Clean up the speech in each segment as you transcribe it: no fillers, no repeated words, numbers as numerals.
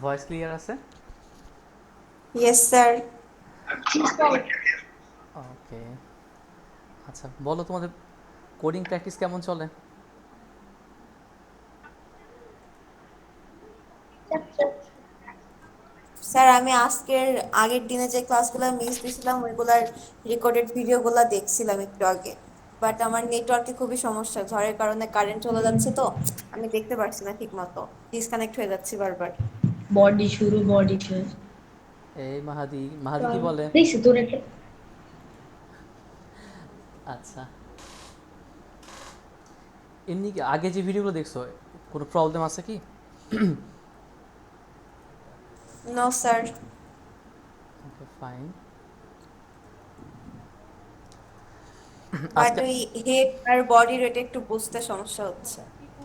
Voice clear আছে? Yes sir. Okay. আচ্ছা, বলো তোমাদের কোডিং প্র্যাকটিস কেমন চলে? স্যার আমি আজকের আগের দিনে যে ক্লাসগুলো মিস দিছিলাম ওইগুলার রেকর্ডেড ভিডিওগুলো দেখছিলাম একটু আগে, বাট আমার নেটওয়ার্কে খুবই সমস্যা, ঝড়ের কারণে কারেন্ট চলে যাচ্ছে তো আমি দেখতে পারছি না ঠিক মতো, ডিসকানেক্ট হয়ে যাচ্ছি বারবার। বডি শুরু বডি শেষ। এই মাহাদি, মাহাদি কি বলে? দেখছি তোর একটা আচ্ছা, এমনি কি আগে যে ভিডিওগুলো দেখছো কোনো প্রবলেম আছে কি? No sir. Okay, fine. But আজকে ওই হেড আর বডি রেটে একটু বুঝতে সমস্যা হচ্ছে।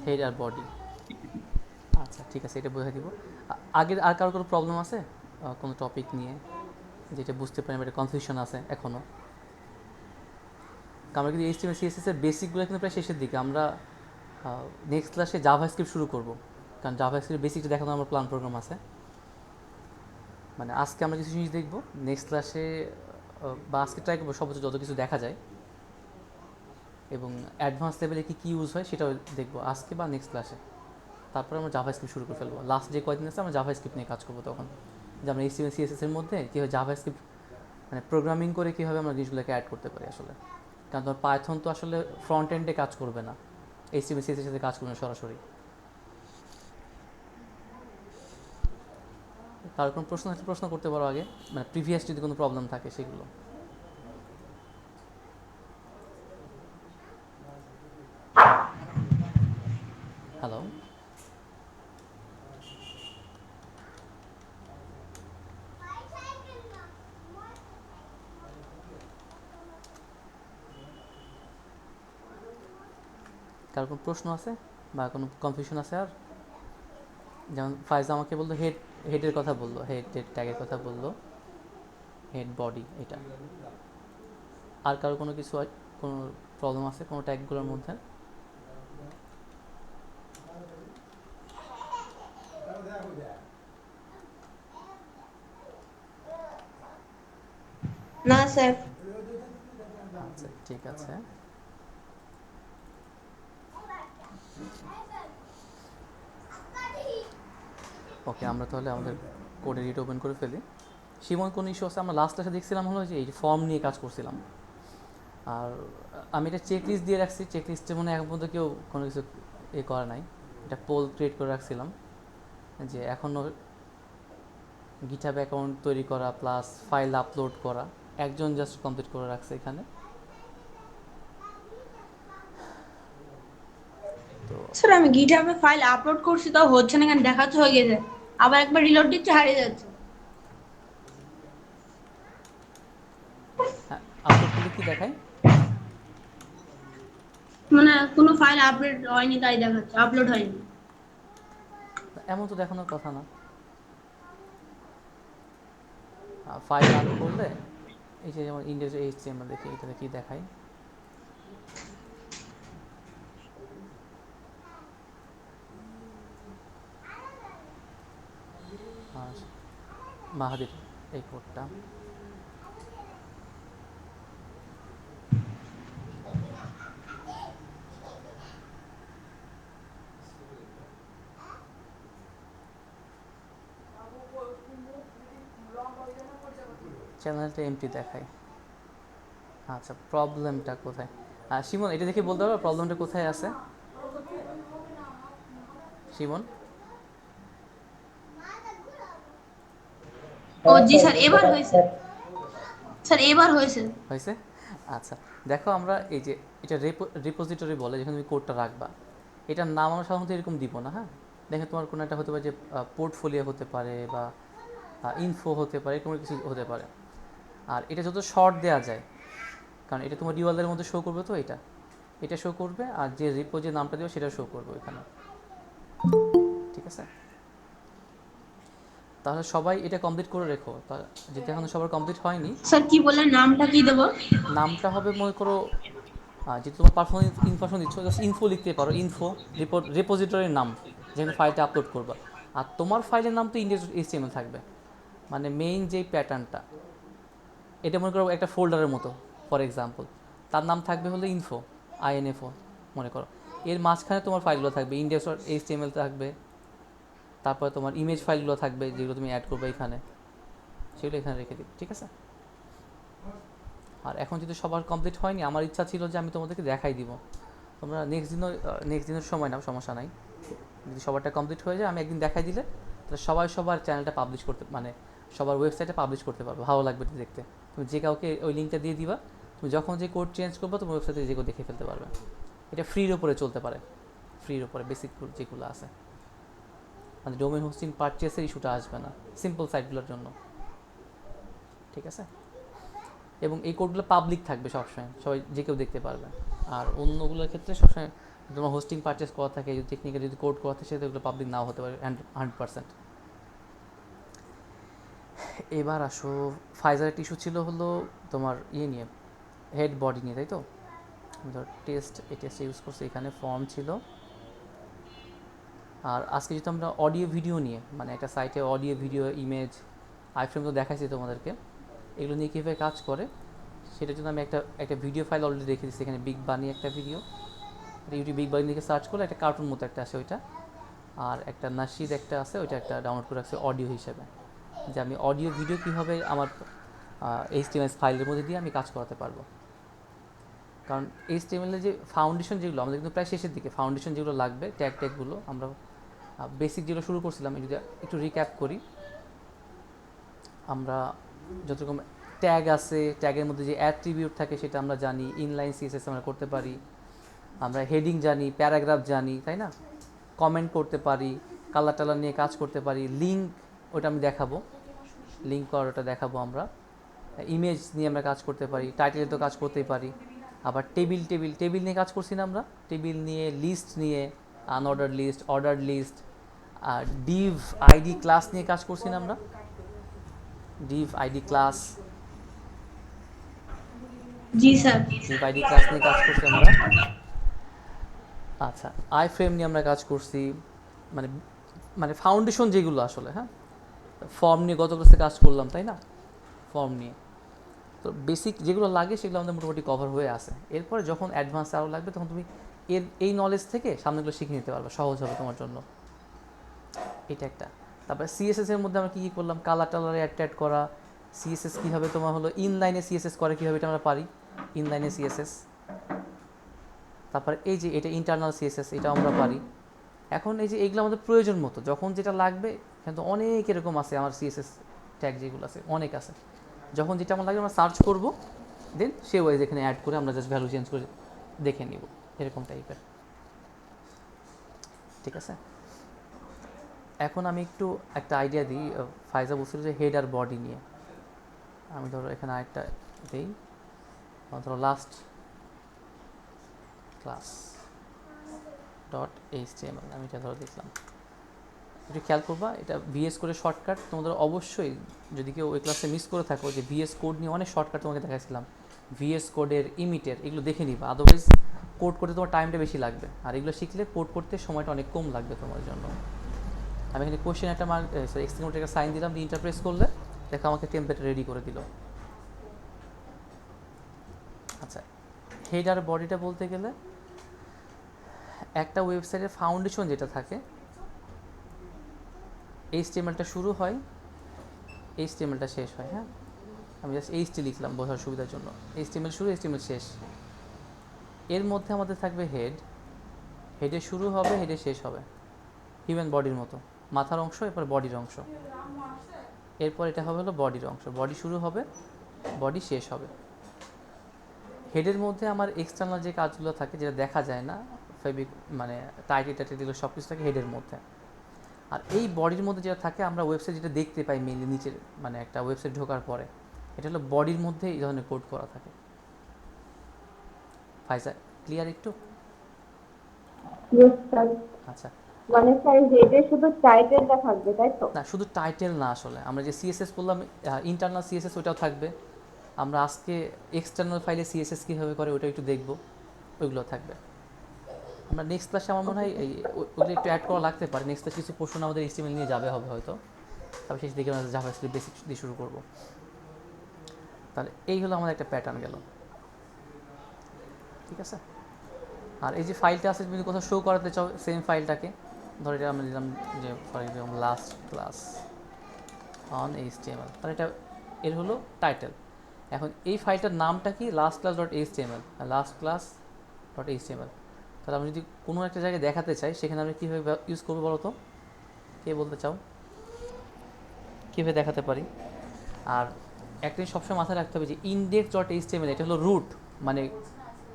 হেড আর বডি, আচ্ছা ঠিক আছে, এটা বোঝাই দিব। আগের আর কারো কোনো প্রবলেম আছে কোনো টপিক নিয়ে, যেটা বুঝতে পারি এটা কনফিউশন আছে এখনও? আমরা কিন্তু এইচটিএমএল সিএসএস এর বেসিকগুলো কিন্তু প্রায় শেষের দিকে। আমরা নেক্সট ক্লাসে জাভাস্ক্রিপ্ট শুরু করব, কারণ জাভাস্ক্রিপ্ট বেসিকটা দেখানো আমার প্ল্যান প্রোগ্রাম আছে। মানে আজকে আমরা কিছু জিনিস দেখব, নেক্সট ক্লাসে বা আজকে ট্রাই করবো সর্বোচ্চ যত কিছু দেখা যায়, এবং অ্যাডভান্স লেভেলে কী কী ইউজ হয় সেটাও দেখবো আজকে বা নেক্সট ক্লাসে। তারপরে আমরা জাভা স্ক্রিপ্ট শুরু করে ফেলবো। লাস্ট যে কয়েকদিন আছে আমরা জাভা স্ক্রিপ্ট নিয়ে কাজ করবো তখন, যে আমরা এইচটিএমএল সিএসএস এর মধ্যে কীভাবে জাভা স্ক্রিপ্ট মানে প্রোগ্রামিং করে কীভাবে আমরা জিনিসগুলোকে অ্যাড করতে পারি আসলে। কারণ তোমার পাইথন তো আসলে ফ্রন্ট এন্ডে কাজ করবে না, এইচটিএমএল সিএসএস এর সাথে কাজ করবে না সরাসরি। তার কোনো প্রশ্ন থাকলে প্রশ্ন করতে পারো আগে, মানে প্রিভিয়াস যদি কোনো প্রবলেম থাকে সেগুলো। হ্যালো? কার কোনো প্রশ্ন আছে বা কোনো কনফিউশন আছে আর? যেমন ফাইজা আমাকে বললো হেডের কথা বললো, হেডের ট্যাগের কথা বললো, হেড বডি এটা। আর কারো কোনো কিছু কোনো প্রবলেম আছে কোনো ট্যাগগুলোর মধ্যে? না স্যার। আচ্ছা ঠিক আছে। ওকে, আমরা তাহলে আমাদের কোডের রিড ওপেন করে ফেলি। সীমন কোনো ইস্যু আছে? আমরা লাস্ট ক্লাসে দেখছিলাম হলো যে এই ফর্ম নিয়ে কাজ করছিলাম, আর আমি এটা চেক লিস্ট দিয়ে রাখছি। চেক লিস্টে মনে হয় এখন পর্যন্ত কেউ কোনো কিছু করা নাই। এটা পোল ক্রিয়েট করে রাখছিলাম যে এখনও গিটহাব অ্যাকাউন্ট তৈরি করা প্লাস ফাইল আপলোড করা, একজন জাস্ট কমপ্লিট করে রাখছে এখানে। তো স্যার আমি গিটহাবে ফাইল আপলোড করছি তাও হচ্ছে না, কেন দেখাচ্ছে হয়ে গেছে, আবার একবার রিলোড দিচ্ছে হারিয়ে যাচ্ছে। হ্যাঁ, আপলোড করলে কি দেখায়? মানে কোনো ফাইল আপলোড হয়নি তাই দেখাচ্ছে, আপলোড হয়নি। এমন তো দেখানোর কথা না। ফাইল রান করলে এই যে যেমন ইন্ডেক্স এইচটিএমএল দেখি এটাতে কি দেখায়। আর মাহাদির এই কোডটা চ্যানেলটা এমটি দেখায়। আচ্ছা, প্রবলেমটা কোথায়? শিমন, এটা দেখে বলতে পারো প্রবলেমটা কোথায় আছে? শিমন? ও জি স্যার, এবার হয়েছে। স্যার এবার হয়েছে। হয়েছে? আচ্ছা, দেখো আমরা এই যে এটা রিপোজিটরি বলে যেখানে তুমি কোডটা রাখবা, এটার নাম আমরা সাধারণত এরকম দিব না। হ্যাঁ, দেখে তোমার কোনো একটা হতে পারে যে পোর্টফোলিও হতে পারে বা ইনফো হতে পারে, কোনো কিছু হতে পারে। আর এটা যত শর্ট দেওয়া যায়, কারণ এটা তোমার ইউআরএল এর মধ্যে শো করবে, তো এটা এটা শো করবে, আর যে রিপো যে নামটা দেবে সেটা শো করবে এখানে। ঠিক আছে, তাহলে সবাই এটা কমপ্লিট করে রেখো। যেটা এখন সবার কমপ্লিট হয়নি, স্যার কি বললেন, নামটা কি দেবো? নামটা হবে মনে করো যেহেতু তোমার পারফরমেন্স ইনফরমেশন দিচ্ছ, জাস্ট ইনফো লিখতে পারো। ইনফো রিপোজিটরির নাম, যেখানে ফাইলটা আপলোড করবা। আর তোমার ফাইলের নাম তো index.html থাকবে, মানে মেইন যেই প্যাটার্নটা, এটা মনে করো একটা ফোল্ডারের মতো ফর এক্সাম্পল, তার নাম থাকবে হলো info মনে করো। এর মাঝখানে তোমার ফাইলগুলো থাকবে, index.html থাকবে, তারপরে তোমার ইমেজ ফাইলগুলো থাকবে যেগুলো তুমি অ্যাড করবে এখানে, সেগুলো এখানে রেখে দিবে, ঠিক আছে। আর এখন যদি সবার কমপ্লিট হয়নি, আমার ইচ্ছা ছিল যে আমি তোমাদেরকে দেখাই দিব, তোমরা নেক্সট দিনের সময় নাও, সমস্যা নাই। যদি সবারটা কমপ্লিট হয়ে যায় আমি একদিন দেখাই দিলে তাহলে সবাই সবার চ্যানেলটা পাবলিশ করতে, মানে সবার ওয়েবসাইটে পাবলিশ করতে পারবে, ভালো লাগবে এটা দেখতে। তুমি যে কাউকে ওই লিঙ্কটা দিয়ে দিবা, তুমি যখন যে কোড চেঞ্জ করবে তোমার ওয়েবসাইটে যে কেউ দেখে ফেলতে পারবে। এটা ফ্রির ওপরে চলতে পারে, ফ্রির ওপরে বেসিক যেগুলো আছে, মানে ডোমেন হোস্টিং পারচেসের ইস্যুটা আসবে না সিম্পল সাইটগুলোর জন্য, ঠিক আছে। এবং এই কোডগুলো পাবলিক থাকবে সবসময়, সবাই যে কেউ দেখতে পারবে। আর অন্যগুলোর ক্ষেত্রে সবসময় তোমার হোস্টিং পারচেস করা থাকে, যদি টেকনিক্যালি যদি কোড করা থাকে সেটা ওগুলো পাবলিক নাও হতে পারে 100%। এবার আসো, ফাইজারের ইস্যু ছিল হলো তোমার নিয়ে, হেড বডি নিয়ে, তাই তো। ধর এই টেস্ট ইউজ করছি, এখানে ফর্ম ছিল। আর আজকে যেহেতু আমরা অডিও ভিডিও নিয়ে, মানে একটা সাইটে অডিও ভিডিও ইমেজ আইফ্রেম তো দেখাইছি তোমাদেরকে, এগুলো নিয়ে কীভাবে কাজ করে সেটার জন্য আমি একটা ভিডিও ফাইল অলরেডি রেখে দিচ্ছি এখানে, বিগ বানি একটা ভিডিও, ইউটিউব বিগ বানি থেকে সার্চ করলে একটা কার্টুন মতো একটা আসে ওইটা, আর একটা নাশিদ একটা আছে, ওইটা একটা ডাউনলোড করে রাখছে অডিও হিসেবে, যে আমি অডিও ভিডিও কীভাবে আমার HTML ফাইলের মধ্যে দিয়ে আমি কাজ করাতে পারবো। কারণ HTML এর যে ফাউন্ডেশন যেগুলো আমাদের কিন্তু প্রায় শেষের দিকে, ফাউন্ডেশন যেগুলো লাগবে ট্যাগগুলো আমরা বেসিক যেগুলো শুরু করছিলাম, যদি একটু রিক্যাপ করি, আমরা যতরকম ট্যাগ আছে, ট্যাগের মধ্যে যে অ্যাট্রিবিউট থাকে সেটা আমরা জানি, ইনলাইন CSS আমরা করতে পারি, আমরা হেডিং জানি, প্যারাগ্রাফ জানি, তাই না, কমেন্ট করতে পারি, কালার টালার নিয়ে কাজ করতে পারি, লিঙ্ক ওটা আমি দেখাবো, লিঙ্ক করাটা দেখাবো আমরা, ইমেজ নিয়ে আমরা কাজ করতে পারি, টাইটেলে তো কাজ করতেই পারি, আবার টেবিল নিয়ে কাজ করছি না আমরা, টেবিল নিয়ে, লিস্ট নিয়ে, আনঅর্ডার লিস্ট, অর্ডার লিস্ট, আর ডিভ আইডি ক্লাস নিয়ে কাজ করছি না আমরা, ডিভ আইডি ক্লাস, জি স্যার। ডিভ আইডি ক্লাস নিয়ে কাজ করছি আমরা। আচ্ছা, আই ফ্রেম নিয়ে আমরা কাজ করছি, মানে মানে ফাউন্ডেশন যেগুলো আসলে, হ্যাঁ, ফর্ম নিয়ে গত ক্লাসে কাজ করলাম, তাই না, ফর্ম নিয়ে। তো বেসিক যেগুলো লাগে সেগুলো আমাদের মোটামুটি কভার হয়ে আসে। এরপরে যখন অ্যাডভান্স আরও লাগবে তখন তুমি এই নলেজ থেকে সামনেগুলো শিখে নিতে পারবে, সহজ হবে তোমার জন্য, এটা একটা। তারপরে CSS এর মধ্যে আমরা কী কী করলাম, কালার টালারে অ্যাড করা, CSS কীভাবে তোমার হলো ইনলাইনে CSS করে কীভাবে এটা আমরা পারি, ইনলাইনে CSS। তারপরে এই যে এটা ইন্টারনাল CSS, এটা আমরা পারি। এখন এই যে এইগুলো আমাদের প্রয়োজন মতো যখন যেটা লাগবে, কিন্তু অনেক এরকম আছে আমার CSS ট্যাগ যেগুলো আছে অনেক আছে, যখন যেটা আমার লাগবে আমরা সার্চ করবো, দেন সে ওয়াইজ এখানে অ্যাড করে আমরা জাস্ট ভ্যালু চেঞ্জ করে দেখে নিব, এরকম টাইপের, ঠিক আছে। এখন আমি একটু একটা আইডিয়া দিই, ফাইজা বলছিল যে হেড আর বডি নিয়ে, আমি ধরো এখানে আরেকটা দিই, ধরো লাস্ট ক্লাস .html, আমি এটা ধরো দেখলাম, একটু খেয়াল করবা, এটা VS কোডের শর্টকাট তোমাদের অবশ্যই, যদি কেউ ওই ক্লাসে মিস করে থাকো, যে VS কোড নিয়ে অনেক শর্টকাট তোমাকে দেখাচ্ছিলাম, VS কোডের ইমিটের, এগুলো দেখে নিবা, আদারওয়াইজ কোড করতে তোমার টাইমটা বেশি লাগবে, আর এগুলো শিখলে কোড করতে সময়টা অনেক কম লাগবে তোমার জন্য। আমি এখানে কোশ্চেন একটা মার্ক এক্সক্লেমেটর একটা সাইন দিলাম, দিয়ে ইন্টারপ্রেস করলে দেখো আমাকে টেমপ্লেট রেডি করে দিল। আচ্ছা, হেড আর বডিটা বলতে গেলে একটা ওয়েবসাইটের ফাউন্ডেশন যেটা থাকে, HTML-টা শুরু হয়, HTML-টা শেষ হয়, হ্যাঁ, আমি জাস্ট HT লিখলাম বোঝার সুবিধার জন্য, HTML শুরু, HTML শেষ। এর মধ্যে আমাদের থাকবে হেডে শুরু হবে, হেডে শেষ হবে, হিউম্যান বডির মতো, মাথার অংশ, এরপর বডির অংশ, এরপর এটা হবে হলো বডির অংশ, বডি শুরু হবে, বডি শেষ হবে। হেডের মধ্যে আমার এক্সটার্নাল যে কাজগুলো থাকে যেটা দেখা যায় না, মানে টাইটেল দিল সব কিছু থাকে হেডের মধ্যে। আর এই বডির মধ্যে যেটা থাকে, আমরা ওয়েবসাইট যেটা দেখতে পাই মেনলি নিচের, মানে একটা ওয়েবসাইট ঢোকার পরে, এটা হলো বডির মধ্যে এই ধরনের কোড করা থাকে। ফাইজা ক্লিয়ার একটু? আচ্ছা, মানে স্যার হেডে শুধু টাইটেলটা থাকবে তাই তো? না শুধু টাইটেল না, আসলে আমরা যে CSS বললাম ইন্টারনাল CSS, ওইটাও থাকবে। আমরা আজকে এক্সটার্নাল ফাইলে CSS কীভাবে করে ওটা একটু দেখব, ওইগুলো থাকবে। আমরা নেক্সট ক্লাসে আমার মনে হয় ওগুলো একটু অ্যাড করা লাগতে পারে। নেক্সট ক্লাসে কিছু প্রশ্ন আমাদের HTML নিয়ে যাবে হবে হয়তো, তারপর শেষ দিকে আমরা জাভাস্ক্রিপ্ট বেসিক দিয়ে শুরু করবো। তাহলে এই হলো আমাদের একটা প্যাটার্ন গেল, ঠিক আছে। আর এই যে ফাইলটা আছে, তুমি যদি কোথাও শো করাতে চাও সেম ফাইলটাকে, ধরো এটা আমরা দিলাম যে for example last class on HTML, তাহলে এটা এর হলো টাইটেল। এখন এই ফাইলটার নামটা কি, last class dot HTML, last class dot HTML। তাহলে আমি যদি কোনো একটা জায়গায় দেখাতে চাই, সেখানে আমরা কীভাবে ইউজ করবো বলো তো, কে বলতে চাও, কীভাবে দেখাতে পারি? আর একটা জিনিস সবসময় মাথায় রাখতে হবে যে ইন্ডেক্স ডট HTML এটা হলো রুট, মানে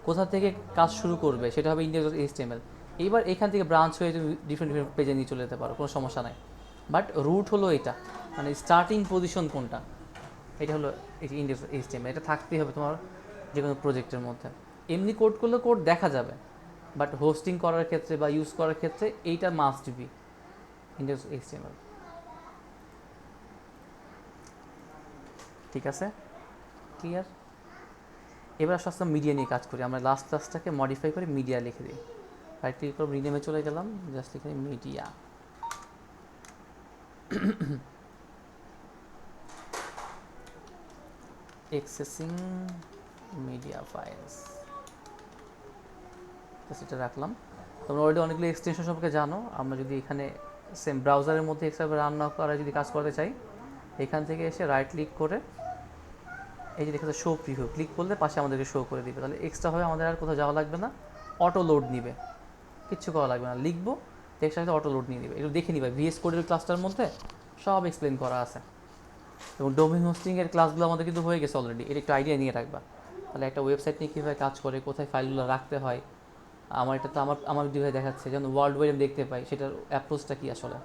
কোথা থেকে কাজ শুরু করবে সেটা হবে ইন্ডেক্স ডট HTML। এইবার এখান থেকে ব্রাঞ্চ হয়ে তুমি ডিফারেন্ট ডিফারেন্ট পেজে নিয়ে চলে যেতে পারো, কোনো সমস্যা নাই। বাট রুট হলো এটা, মানে স্টার্টিং পজিশন কোনটা, এটা হলো এই যে ইন্ডেক্স HTML। এটা থাকতেই হবে তোমার যে কোনো প্রজেক্টের মধ্যে। এমনি কোড করলে কোড দেখা যাবে, বাট হোস্টিং করার ক্ষেত্রে বা ইউজ করার ক্ষেত্রে এইটা মাস্ট বি ইন্ডেক্স HTML, ঠিক আছে, ক্লিয়ার? এবার আসলে মিডিয়া নিয়ে কাজ করি। আমরা লাস্ট ক্লাসটাকে মডিফাই করে মিডিয়া লিখে দিই। রাইট ক্লিক করে রিনেমে চলে গেলাম, জাস্ট লিখে মিডিয়া। এক্সেসিং মিডিয়া ফাইলস, এটা রাখলাম। তোমরা অলরেডি অনেকগুলো এক্সটেনশন সম্পর্কে জানো। আমরা যদি এখানে সেম ব্রাউজারের মধ্যে এক্সট্রা রান না করা যদি কাজ করতে চাই, এখান থেকে এসে রাইট ক্লিক করে এই যে দেখা যাচ্ছে শো প্রিভিউ, ক্লিক করলে পাশে আমাদেরকে শো করে দিবে। তাহলে এক্সট্রাভাবে আমাদের আর কোথাও যাওয়া লাগবে না, অটো লোড নিবে, কিচ্ছু করা লাগবে না। লিখবো টেক্সটের সাথে অটো লোড নিয়ে নিবে। এগুলো দেখে নিবে, VS কোডের ক্লাসটার মধ্যে সব এক্সপ্লেন করা আছে। এবং ডোমেইন হোস্টিংয়ের ক্লাসগুলো আমাদের কিন্তু হয়ে গেছে অলরেডি, এর একটু আইডিয়া নিয়ে রাখবা। তাহলে একটা ওয়েবসাইট নিয়ে কীভাবে কাজ করে, কোথায় ফাইলগুলো রাখতে হয়, আমার এটা তো আমার যেভাবে দেখাচ্ছে, যেমন ওয়ার্ল্ড ওয়াইড দেখতে পাই, সেটার অ্যাপ্রোচটা কী আসলে।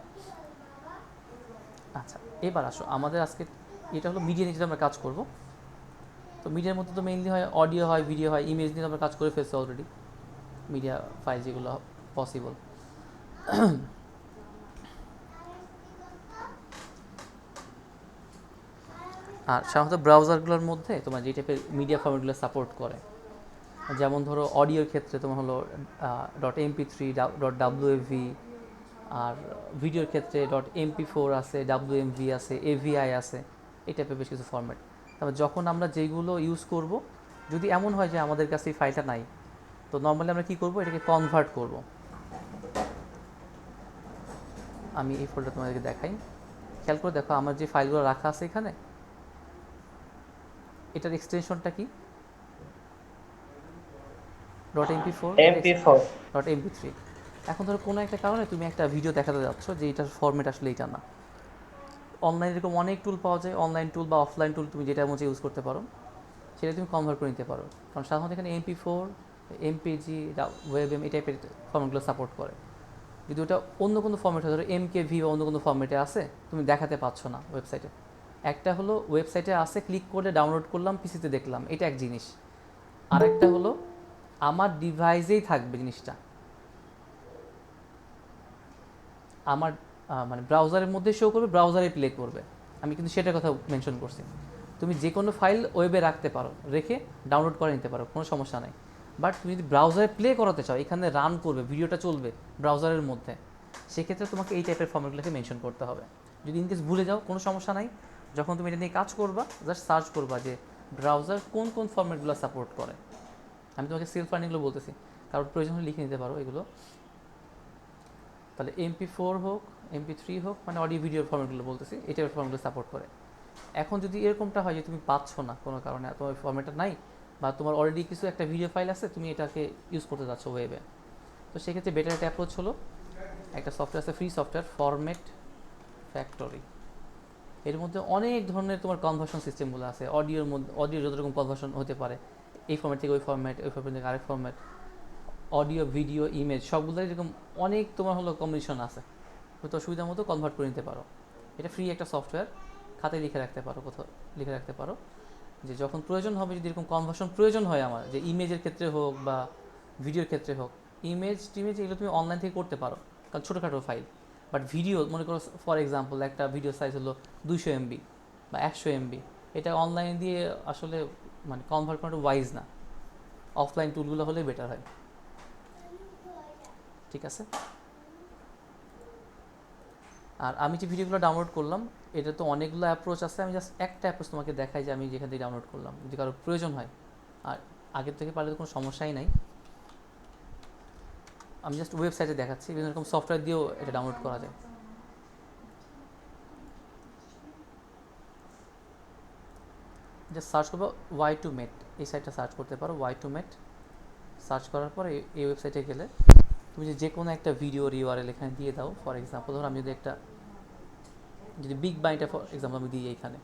আচ্ছা, এবার আসো আমাদের আজকে এটা হলো মিডিয়া নিয়ে যেটা আমরা কাজ করবো। তো মিডিয়ার মধ্যে তো মেইনলি হয় অডিও হয়, ভিডিও হয়, ইমেজ নিয়ে আমরা কাজ করে ফেলছি অলরেডি, মিডিয়া ফাইল যেগুলো পসিবল। আর সাধারণত ব্রাউজারগুলোর মধ্যে তোমার যে টাইপের মিডিয়া ফরম্যাটগুলো সাপোর্ট করে, যেমন ধরো অডিওর ক্ষেত্রে তোমার হলো .mp3 .wavv, আর ভিডিওর ক্ষেত্রে .mp4 আছে, WMV আছে, AVI আছে, এই টাইপের বেশ কিছু ফরম্যাট। তারপর যখন আমরা যেগুলো ইউজ করব, যদি এমন হয় যে আমাদের কাছে এই ফাইলটা নাই, তো নর্মালি আমরা কী করব, এটাকে কনভার্ট করব। আমি এই ফোল্ডার তোমাদেরকে দেখাই, খেয়াল করে দেখো আমার যে ফাইলগুলো রাখা আছে এখানে, এটার এক্সটেনশনটা কি, .mp4 .mp3। এখন ধরো কোনো একটা কারণে তুমি একটা ভিডিও দেখাতে যাচ্ছ যে এটার ফরম্যাট আসলে এটা না, অনলাইনে এরকম অনেক টুল পাওয়া যায়, অনলাইন টুল বা অফলাইন টুল তুমি যেটা মধ্যে ইউজ করতে পারো, সেটা তুমি কনভার্ট করে নিতে পারো। কারণ সাধারণত এখানে MP4, MPG, WebM এই টাইপের ফর্মেটগুলো সাপোর্ট করে। যদি ওটা অন্য কোনো ফর্মেট হয়, ধরো MKV বা অন্য কোনো ফর্মেটে আছে, তুমি দেখাতে পাচ্ছ না ওয়েবসাইটে। একটা হলো ওয়েবসাইটে আছে, ক্লিক করে ডাউনলোড করলাম, পিসিতে দেখলাম, এটা এক জিনিস। আরেকটা হলো আমার ডিভাইসেই থাকবে জিনিসটা, আমার মানে ব্রাউজারের মধ্যে শো করবে, ব্রাউজারে প্লে করবে। আমি কিন্তু সেটার কথা মেনশন করছি। তুমি যে কোনো ফাইল ওয়েবে রাখতে পারো, রেখে ডাউনলোড করে নিতে পারো, কোনো সমস্যা নাই। বাট তুমি যদি ব্রাউজারে প্লে করাতে চাও, এখানে রান করবে, ভিডিওটা চলবে ব্রাউজারের মধ্যে, সেক্ষেত্রে তোমাকে এই টাইপের ফর্মেটগুলোকে মেনশন করতে হবে। যদি ইনকেস ভুলে যাও, কোনো সমস্যা নাই, যখন তুমি এটা নিয়ে কাজ করবা, জাস্ট সার্চ করবা যে ব্রাউজার কোন কোন ফর্মেটগুলো সাপোর্ট করে। আমি তোমাকে সেলফ লার্নিংগুলো বলতেছি, কারোর প্রয়োজন হলে লিখে নিতে পারো এগুলো। তাহলে MP4 হোক, MP3 হোক, মানে অডিও ভিডিওর ফর্মেটগুলো বলতেছি, এই টাইপের ফর্মেটগুলো সাপোর্ট করে। এখন যদি এরকমটা হয় যে তুমি পাচ্ছ না কোনো কারণে, তোমার ফর্মেটটা নাই, বা তোমার অলরেডি কিছু একটা ভিডিও ফাইল আছে, তুমি এটাকে ইউজ করতে যাচ্ছ ওয়েবে, তো সেক্ষেত্রে বেটার একটা অ্যাপ্রোচ হলো, একটা সফটওয়্যার আছে, ফ্রি সফটওয়্যার, ফরম্যাট ফ্যাক্টরি। এর মধ্যে অনেক ধরনের তোমার কনভার্সন সিস্টেমগুলো আছে। অডিওর মধ্যে অডিও যত রকম কনভার্সন হতে পারে, এই ফর্ম্যাট থেকে ওই ফর্ম্যাট, ওই ফর্ম্যাট থেকে আরেক ফর্ম্যাট, অডিও, ভিডিও, ইমেজ সবগুলো এরকম অনেক তোমার হলো কম্বিনেশন আছে, তো সুবিধা মতো কনভার্ট করে নিতে পারো। এটা ফ্রি একটা সফটওয়্যার, খাতায় লিখে রাখতে পারো, কোথাও লিখে রাখতে পারো, যে যখন প্রয়োজন হবে, যদি এরকম কনভার্সন প্রয়োজন হয় আমার, যে ইমেজের ক্ষেত্রে হোক বা ভিডিওর ক্ষেত্রে হোক, ইমেজ টিমেজ এগুলো তুমি অনলাইন থেকে করতে পারো, কারণ ছোটোখাটো ফাইল। বাট ভিডিও, মনে করো ফর এক্সাম্পল একটা ভিডিও সাইজ হলো 200 MB বা 100 MB, এটা অনলাইন দিয়ে আসলে মানে কনভার্ট করাটা ওয়াইজ না, অফলাইন টুলগুলো হলে বেটার হয়। ঠিক আছে। আর আমি যে ভিডিওগুলো ডাউনলোড করলাম এটা তো অনেকগুলো অ্যাপ্রোচ আছে, আমি জাস্ট একটা অ্যাপ্রোচ তোমাকে দেখাই যে আমি যেখান থেকে ডাউনলোড করলাম, যদি কারোর প্রয়োজন হয়। আর আগের থেকে পারলে তো কোনো সমস্যাই নাই, আমি জাস্ট ওয়েবসাইটে দেখাচ্ছি, বিভিন্ন রকম সফটওয়্যার দিয়েও এটা ডাউনলোড করা যায়। জাস্ট সার্চ করবো Y2Met, এই সাইটটা সার্চ করতে পারো Y2Met। সার্চ করার পরে এই ওয়েবসাইটে গেলে তুমি যে কোনো একটা ভিডিওর ইউআরএল এখানে দিয়ে দাও। ফর এক্সাম্পল ধরো আমি যদি বিগ বাইনটা ফর এক্সাম্পল আমি দিই এখানে,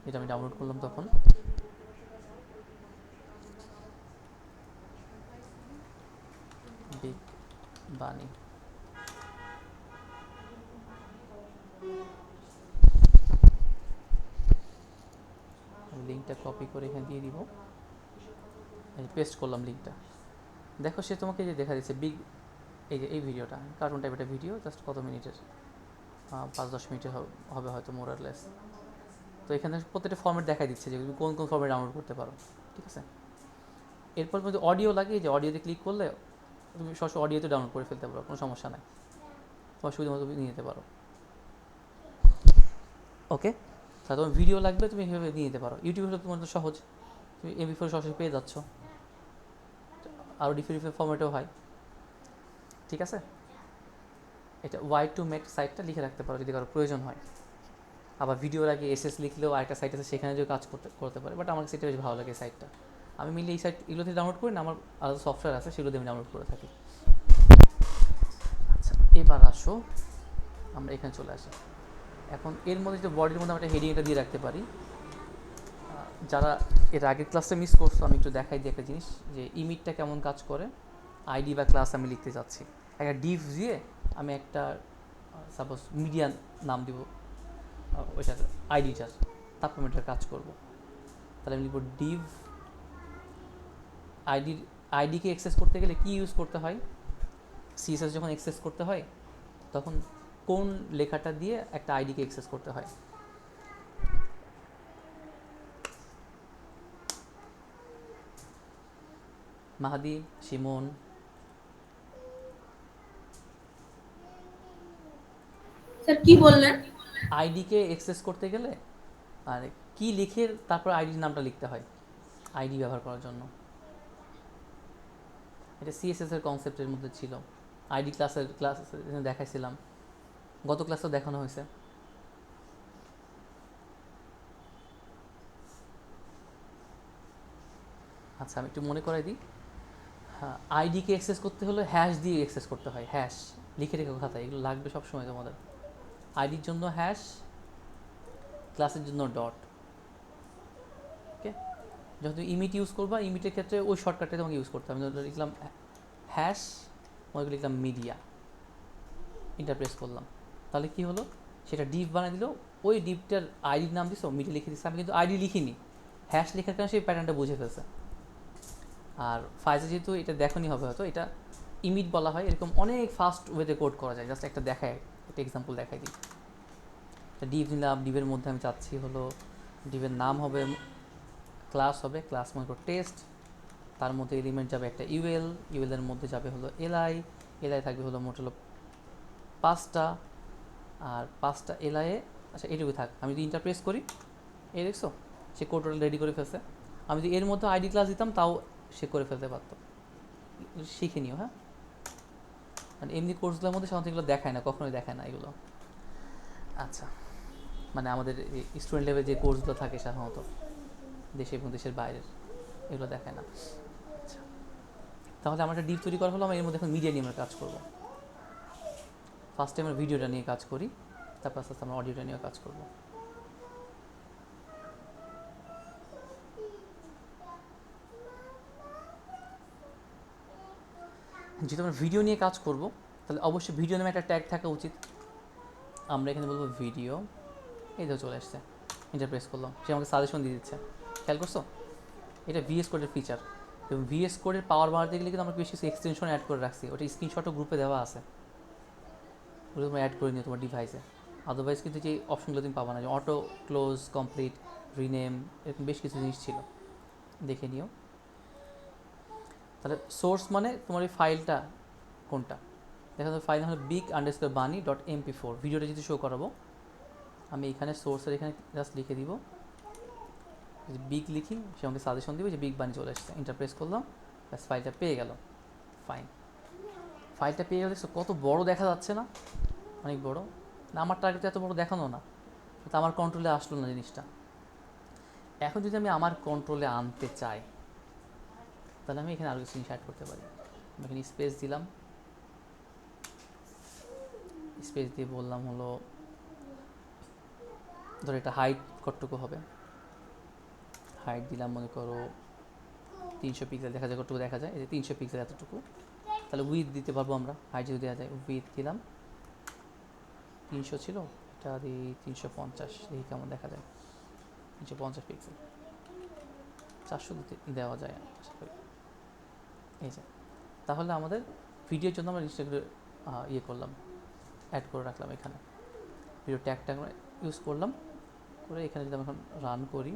এটা আমি ডাউনলোড করলাম তখন বিগ বানি, লিঙ্কটা কপি করে এখানে দিয়ে দিব, পেস্ট করলাম লিঙ্কটা। দেখো সে তোমাকে যে দেখা দিচ্ছে বিগ, এই যে এই ভিডিওটা কার্টুন টাইপ একটা ভিডিও, জাস্ট কত মিনিটের, 5-10 মিনিটের হবে হয়তো, মোর আর লেস। তো এখানে প্রত্যেকটা ফর্মেট দেখা দিচ্ছে যে তুমি কোন কোন ফর্মেট ডাউনলোড করতে পারো, ঠিক আছে। এরপর যদি অডিও লাগে, যে অডিওতে ক্লিক করলে তুমি সরাসরি অডিওতে ডাউনলোড করে ফেলতে পারো, কোনো সমস্যা নাই, তোমার সুবিধা মতো নিয়ে নিতে পারো। ওকে, তাহলে তোমার ভিডিও লাগবে তুমি এভাবে নিয়ে নিতে পারো। ইউটিউব হলে তোমার তো সহজ, তুমি MP4 সরাসরি পেয়ে যাচ্ছ, আরও ডিফারেন্ট ফর্মেটেও হয়, ঠিক আছে। এটা Y2Met সাইটটা লিখে রাখতে পারো যদি কারো প্রয়োজন হয়। আবার ভিডিওর আগে SS লিখলেও আরেকটা সাইট আছে, সেখানে যদি কাজ করতে পারে, বাট আমার সেটা বেশ ভালো লাগে সাইটটা। আমি মিলে এই সাইট এগুলো থেকে ডাউনলোড করি না, আমার আলাদা সফটওয়্যার আছে সেগুলো দিয়ে আমি ডাউনলোড করে থাকি। আচ্ছা, এবার আসো আমরা এখানে চলে আসি। এখন এর মধ্যে যে বডির মধ্যে আমরা একটা হেডিং এটা দিয়ে রাখতে পারি। যারা এর আগের ক্লাসে মিস করছো আমি একটু দেখাই দিই একটা জিনিস, যে ইমিটটা কেমন কাজ করে। আইডি বা ক্লাস আমি লিখতে যাচ্ছি, একটা ডিভ দিয়ে আমি একটা সাপোজ মিডিয়া নাম দিব ওইটার আইডিটার, তারপর আমি এটার কাজ করবো। তাহলে আমি লিখব ডিভ আইডিকে অ্যাক্সেস করতে গেলে কি ইউজ করতে হয়, CSS যখন অ্যাক্সেস করতে হয় তখন কোন লেখাটা দিয়ে একটা আইডিকে অ্যাক্সেস করতে হয়। মাহাদি, শিমন, স্যার কি বললেন? আইডিকে অ্যাক্সেস করতে গেলে আর কি লিখে তারপর আইডির নামটা লিখতে হয় আইডি ব্যবহার করার জন্য। এটা CSS এর কনসেপ্টের মধ্যে ছিল। আইডি ক্লাস দেখাইছিলাম, গত ক্লাসেও দেখানো হয়েছে। আচ্ছা, আমি একটু মনে করাই দিই। হ্যাঁ, আইডিকে অ্যাক্সেস করতে হলে হ্যাশ দিয়ে অ্যাক্সেস করতে হয়, হ্যাশ লিখে রেখে খাতায়, এগুলো লাগবে সবসময় তোমাদের। আইডির জন্য হ্যাশ, ক্লাসের জন্য ডট। ওকে, যখন তুমি ইমিট ইউজ করবা, ইমিটের ক্ষেত্রে ওই শর্টকাটটা তোমাকে ইউজ করতে হবে। আমি লিখলাম হ্যাশ, মনে লিখলাম মিডিয়া, ইন্টার প্রেস করলাম, তাহলে কি হলো, সেটা ডিপ বানিয়ে দিল। ওই ডিপটার আইডির নাম দিছো, মিডিয়া লিখে দিচ্ছে। আমি কিন্তু আইডি লিখিনি, হ্যাশ লেখার কারণে সেই প্যাটার্নটা বুঝে ফেলছে। আর ফাইজে যেহেতু এটা দেখনি হবে হয়তো, এটা ইমিট বলা হয়, এরকম অনেক ফাস্ট ওয়েতে কোড করা যায়। জাস্ট একটা এক্সাম্পল দেখাই দিই। ডিভ নিলাম, ডিভের মধ্যে আমি চাচ্ছি হলো ডিভের নাম হবে, ক্লাস হবে, ক্লাস মনে করো টেস্ট, তার মধ্যে এলিমেন্ট যাবে একটা ইউএলের মধ্যে যাবে হলো এলআই থাকবে হলো মোট হলো 5টা, আর 5টা এলআইয়ে, আচ্ছা এটুকু থাক। আমি যদি ইন্টার প্রেস করি, এই দেখছো সে কোড টোটাল রেডি করে ফেলছে। আমি যদি এর মধ্যে আইডি ক্লাস দিতাম তাও সে করে ফেলতে পারতো। শিখে নিও, হ্যাঁ। মানে এমনি কোর্সগুলোর মধ্যে সাধারণত এগুলো দেখায় না, কখনোই দেখায় না এগুলো। আচ্ছা, মানে আমাদের স্টুডেন্ট লেভেলে যে কোর্সগুলো থাকে সাধারণত দেশে এবং দেশের বাইরের, এগুলো দেখায় না। আচ্ছা, তাহলে আমার একটা ডিপ তৈরি করা হলো। আমি এর মধ্যে এখন মিডিয়া নিয়ে আমরা কাজ করবো। ফার্স্টে আমরা ভিডিওটা নিয়ে কাজ করি, তারপর আস্তে আস্তে আমরা অডিওটা নিয়ে কাজ করবো। যেহেতু আমরা ভিডিও নিয়ে কাজ করব, তাহলে অবশ্যই ভিডিও নামে একটা ট্যাগ থাকা উচিত। আমরা এখানে বলবো ভিডিও, এই তো চলে আসছে, ইন্টার প্রেস করলাম, সে আমাকে সাজেশন দিয়ে দিচ্ছে। খেয়াল করছো, এটা VS কোডের ফিচার। এবং VS কোডের পাওয়ার বাড়াতে গেলে কিন্তু আমরা বেশ কিছু এক্সটেনশন অ্যাড করে রাখছি, ওটা স্ক্রিনশটও গ্রুপে দেওয়া আছে, ওগুলো তোমরা অ্যাড করে নিও তোমার ডিভাইসে। আদারওয়াইজ কিন্তু যে অপশনগুলো তুমি পাবা না, যে অটো ক্লোজ, কমপ্লিট, রিনেম, এরকম বেশ কিছু জিনিস ছিল, দেখে নিও। তাহলে সোর্স মানে তোমার এই ফাইলটা কোনটা, দেখা যাবে ফাইল হলো big_bunny.mp4। ভিডিওটা যদি শো করাবো আমি এখানে সোর্সের এখানে জাস্ট লিখে দিব, বিগ লিখি, সে আমাকে সাজেশন দিবে যে বিগ বানি চলে এসেছে, ইন্টারপ্রেস করলাম, ব্যাস ফাইলটা পেয়ে গেল। ফাইন, ফাইলটা পেয়ে গেলে কত বড় দেখা যাচ্ছে না, অনেক বড় না, আমার টার্গেটে এত বড় দেখানো না, তো আমার কন্ট্রোলে আসলো না জিনিসটা। এখন যদি আমি আমার কন্ট্রোলে আনতে চাই তাহলে আমি এখানে আরও কিছু জিনিস অ্যাড করতে পারি। আমি এখানে স্পেস দিলাম, স্পেস দিয়ে বললাম হলো ধরো এটা হাইট কতটুকু হবে, হাইট দিলাম মনে করো 300 পিক্সেল, দেখা যায় কতটুকু দেখা যায়, এই যে 300 পিক্সেল এতটুকু। তাহলে উইথ দিতে পারবো আমরা, হাইট যদি দেওয়া যায় উইথ দিলাম 300 ছিল, এটা দিই 350, দেখি কেমন দেখা যায়, 350 পিক্সেল, 400 দিতে দেওয়া যায় আশা করি। এই যে তাহলে আমাদের ভিডিওর জন্য আমরা জিনিসটাগুলো ইয়ে করলাম, অ্যাড করে রাখলাম এখানে, ভিডিও ট্যাগটা আমরা ইউজ করলাম, করে এখানে যদি আমরা এখন রান করি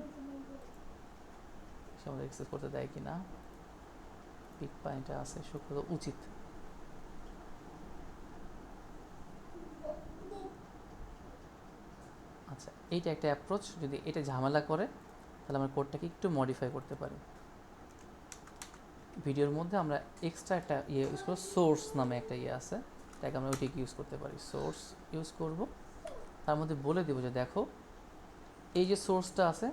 সে আমাদের অ্যাক্সেস করতে দেয় কি না, পিক পয়েন্টে আছে শুক্র উচিত। আচ্ছা, এইটা একটা অ্যাপ্রোচ, যদি এটা ঝামেলা করে তাহলে আমরা কোডটাকে একটু মডিফাই করতে পারি। ভিডিওর মধ্যে আমরা এক্সট্রা একটা ইয়ে ইউজ করব, সোর্স নামে একটা ইয়ে আছে, তাকে আমরা ওইটাকে ইউজ করতে পারি। সোর্স ইউজ করব, তার মধ্যে বলে দেবো যে দেখো এই যে সোর্সটা আছে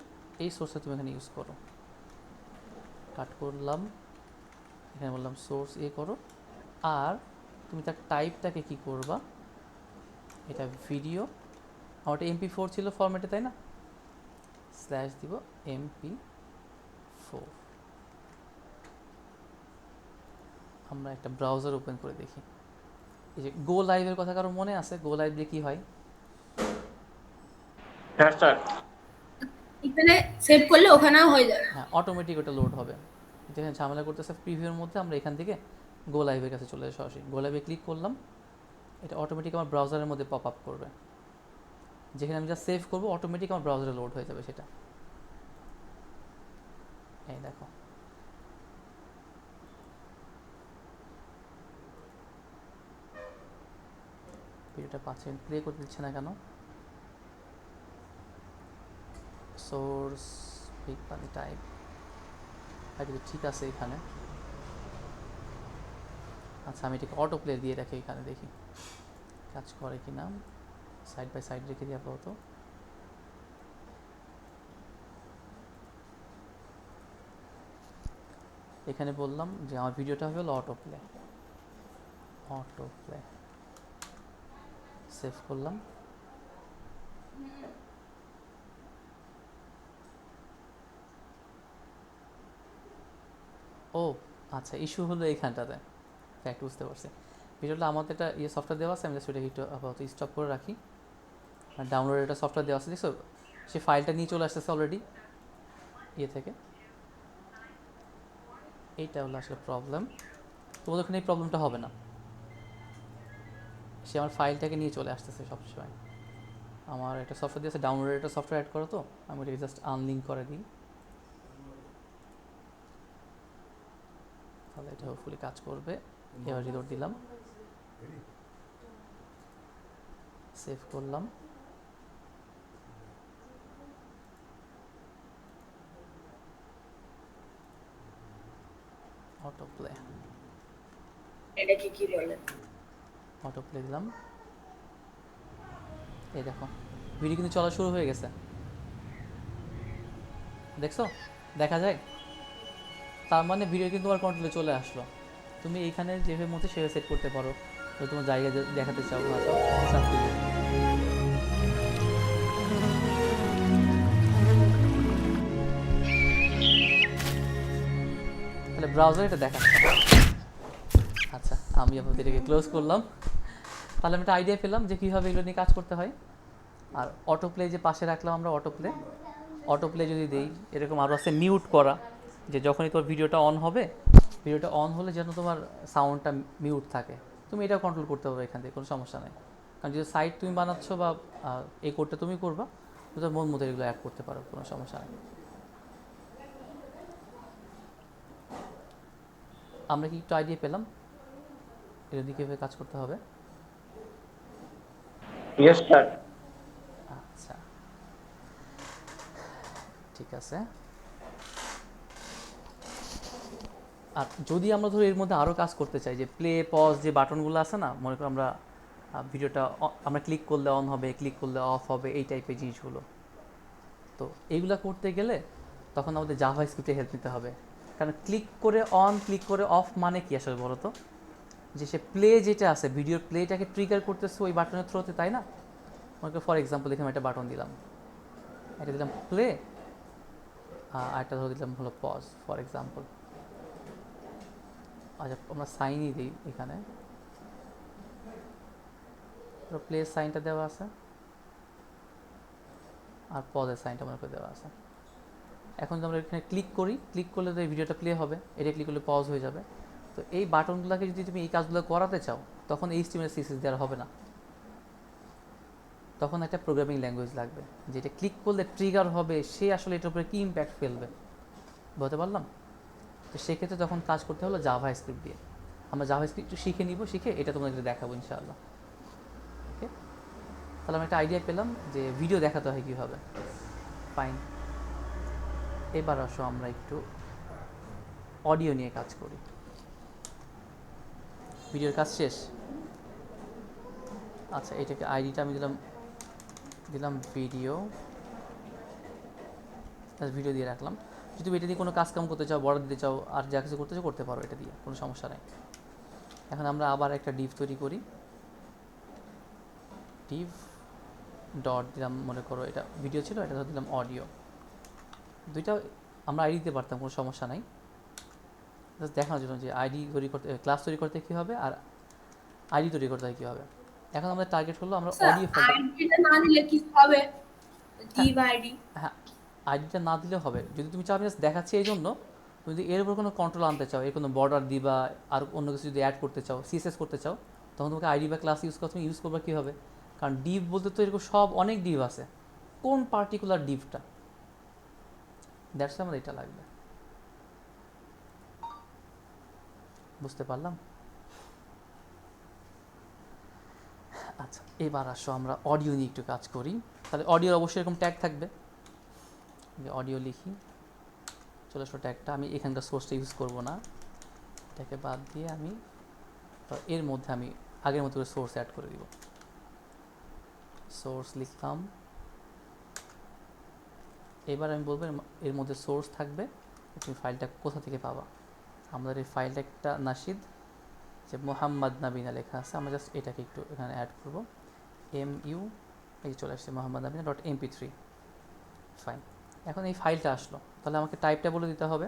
এই সোর্সটা তুমি এখানে ইউজ করো, কাট করলাম, এখানে বললাম সোর্স ইয়ে করো, আর তুমি তার টাইপটাকে কি করবা, এটা ভিডিও, আমার MP4 ছিল ফরম্যাটে তাই না, স্ল্যাশ দিব MP4। আমরা একটা ব্রাউজার ওপেন করে দেখি, এই যে গো লাইভের কথা কারো মনে আছে, গো লাইভ দিয়ে কি হয়, হ্যাঁ স্যার। এখানে সেভ করলে ওখানেও হয়ে যাবে। হ্যাঁ অটোমেটিক ওটা লোড হবে, যেখানে ঝামেলা করতেছে প্রিভিউর মধ্যে আমরা এখান থেকে গো লাইভের কাছে চলে যাই সরাসরি, গো লাইভে ক্লিক করলাম, এটা অটোমেটিক আমার ব্রাউজারের মধ্যে পপ আপ করবে, যেখানে আমি যা সেভ করবো অটোমেটিক আমার ব্রাউজারে লোড হয়ে যাবে সেটা। এই দেখো ভিডিওটা 5 সেকেন্ড প্লে করতে দিচ্ছে না কেন, সোর্স বিগ বানি টাইপ, আর যদি ঠিক আছে এখানে। আচ্ছা আমি এটাকে অটো প্লে দিয়ে রাখি এখানে, দেখি কাজ করে কি না, সাইড বাই সাইড রেখে দিই আপাতত। এখানে বললাম যে আমার ভিডিওটা হবে হলো auto play, auto play save করলাম। ও আচ্ছা, ইস্যু হলো এইখানটাতে, ফ্যাক্ট বুঝতে পারছি। ভিডিওটা আমাদের একটা ইয়ে সফটওয়্যার দেওয়া আছে, আমি সেটাকে একটু আপাতত স্টপ করে রাখি, আর ডাউনলোডের একটা সফটওয়্যার দেওয়া আছে, দেখছো সে ফাইলটা নিয়ে চলে আসতেছে অলরেডি ইয়ে থেকে। এইটা হলো আসলে প্রবলেম, তোমাদের ওখানে এই প্রবলেমটা হবে না, সে আমার ফাইলটাকে নিয়ে চলে আসতেছে সবসময়। আমার একটা সফটওয়্যার দিয়েছে, ডাউনলোডের একটা সফটওয়্যার অ্যাড করো, তো আমি ওটাকে জাস্ট আনলিঙ্ক করে দিই, তাহলে এটা হোপফুলি কাজ করবে। এবার রিলোড দিলাম, সেভ করলাম, অটো প্লে, এটাকে কি বলে? অটো প্লে দিলাম, এই দেখো ভিডিও কিন্তু চলা শুরু হয়ে গেছে, দেখছো দেখা যায়, তার মানে ভিডিও কিন্তু তোমার কন্ট্রোলে চলে আসলো। তুমি এইখানে যেভাবে মতো সেভাবে সেট করতে পারো, যদি তোমার জায়গা দেখাতে চাও না চাও, হিসাব দিলে। তাহলে ব্রাউজার এটা দেখাচ্ছে। আচ্ছা আমি আপাতত এটাকে ক্লোজ করলাম, তাহলে আমি একটা আইডিয়া পেলাম যে কীভাবে এগুলো নিয়ে কাজ করতে হয়। আর অটো প্লে যে পাশে রাখলাম আমরা, অটো প্লে যদি দিই, এরকম আরও আছে মিউট করা, যে যখনই তোর ভিডিওটা অন হবে, ভিডিওটা অন হলে যেন তোমার সাউন্ডটা মিউট থাকে, তুমি এটা কন্ট্রোল করতে পারবে এখান থেকে, কোনো সমস্যা নেই। কারণ যদি সাইট তুমি বানাচ্ছ বা এই কোডটা তুমি করবা, তুমি তোর মন মতো এগুলো অ্যাড করতে পারো, কোনো সমস্যা নেই। আমরা কি একটু আইডিয়া পেলাম এর দিকে কীভাবে কাজ করতে হবে? Yes sir. আচ্ছা, ঠিক আছে। আর যদি আমরা ধরো এর মধ্যে আরও কাজ করতে চাই, যে প্লে পজ যে বাটনগুলো আছে না, মনে করো আমরা ভিডিওটা আমরা ক্লিক করলে অন হবে, ক্লিক করলে অফ হবে, এই টাইপের জিনিসগুলো, তো এইগুলা করতে গেলে তখন আমাদের জাভা স্ক্রিপ্টে হেল্প নিতে হবে। কারণ ক্লিক করে অন, ক্লিক করে অফ মানে কি আসলে বলো তো? যে সে প্লে যেটা আছে, ভিডিওর প্লেটাকে ট্রিগার করতেছে ওই বাটনের থ্রোতে, তাই না? মনে করো ফর এক্সাম্পল এখানে একটা বাটন দিলাম, এটা দিলাম প্লে, আর একটা ধরে দিলাম হলো পজ ফর এক্সাম্পল। আচ্ছা, আমরা সাইনই দিই এখানে, প্লে সাইনটা দেওয়া আছে আর পজের সাইনটা মনে করে দেওয়া আছে। এখন যদি আমরা এখানে ক্লিক করি, ক্লিক করলে তো এই ভিডিওটা প্লে হবে, এটা ক্লিক করলে পজ হয়ে যাবে। তো এই বাটনগুলোকে যদি তুমি এই কাজগুলো করাতে চাও, তখন HTML CSS দেওয়া হবে না, তখন একটা প্রোগ্রামিং ল্যাঙ্গুয়েজ লাগবে যেটা ক্লিক করলে ট্রিগার হবে, সে আসলে এটার উপরে কী ইম্প্যাক্ট ফেলবে, বলতে পারলাম? তো সেক্ষেত্রে তখন কাজ করতে হলো জাভা স্ক্রিপ্ট দিয়ে। আমরা জাভা স্ক্রিপ্ট একটু শিখে নিব, শিখে এটা তোমাদেরকে দেখাবো ইনশাআল্লাহ। ওকে, তাহলে আমরা একটা আইডিয়া পেলাম যে ভিডিও দেখাতে হয় কীভাবে। ফাইন, এবার আসো আমরা একটু অডিও নিয়ে কাজ করি। ভিডিওর কাজ শেষ। আচ্ছা, এটাকে আইডিটা আমি দিলাম ভিডিও, ভিডিও দিয়ে রাখলাম। যদি তুমি এটা দিয়ে কোনো কাজ কাম করতে চাও, বর্ডার দিতে চাও, আর যা কিছু করতে চাও করতে পারো এটা দিয়ে, কোনো সমস্যা নেই। এখন আমরা আবার একটা ডিভ তৈরি করি, ডিভ ডট দিলাম, মনে করো এটা ভিডিও ছিল, এটা ধর দিলাম অডিও। দুইটা আমরা আইডি দিতে পারতাম, কোনো সমস্যা নাই। জাস্ট দেখানোর জন্য যে আইডি তৈরি করতে, ক্লাস তৈরি করতে কী হবে আর আইডি তৈরি করতে হয় কী হবে। এখন আমাদের টার্গেট হলো আমরা অডিও ফাইল, আইডিটা না দিলে কি হবে? Depp ID. হ্যাঁ, আইডিটা না দিলেও হবে। যদি তুমি চাও, আমি জাস্ট দেখাচ্ছি এই জন্য, তুমি যদি এর উপর কোনো কন্ট্রোল আনতে চাও, এর কোনো বর্ডার দিবা, আর অন্য কিছু যদি অ্যাড করতে চাও, CSS করতে চাও, তখন তোমাকে আইডি বা ক্লাস ইউজ করতে, তুমি ইউজ করবে কীভাবে? কারণ ডিভ বলতে তো এরকম সব অনেক ডিভ আছে, কোন পার্টিকুলার ডিভটা, দ্যাটস আমার এটা লাগবে। বুঝতে পারলাম? আচ্ছা, এবার আসো আমরা অডিও নিয়ে একটু কাজ করি। তাহলে অডিওর অবশ্যই এরকম ট্যাগ থাকবে, অডিও লিখি, চলে আসো ট্যাগটা। আমি এখানকার সোর্সটা ইউজ করব না, এটাকে বাদ দিয়ে আমি এর মধ্যে আমি আগের মতো করে সোর্স অ্যাড করে দিব। সোর্স লিখলাম, এবার আমি বলবো এর মধ্যে সোর্স থাকবে, তুমি ফাইলটা কোথা থেকে পাবা। আমাদের এই ফাইলটা একটা নাশিদ, যে মোহাম্মদ নাবিনা লেখা আছে, আমরা জাস্ট এটাকে একটু এখানে অ্যাড করবো, MU, এই চলে আসছে মোহাম্মদ নাবিনা .mp3। ফাইন, এখন এই ফাইলটা আসলো, তাহলে আমাকে টাইপটা বলে দিতে হবে।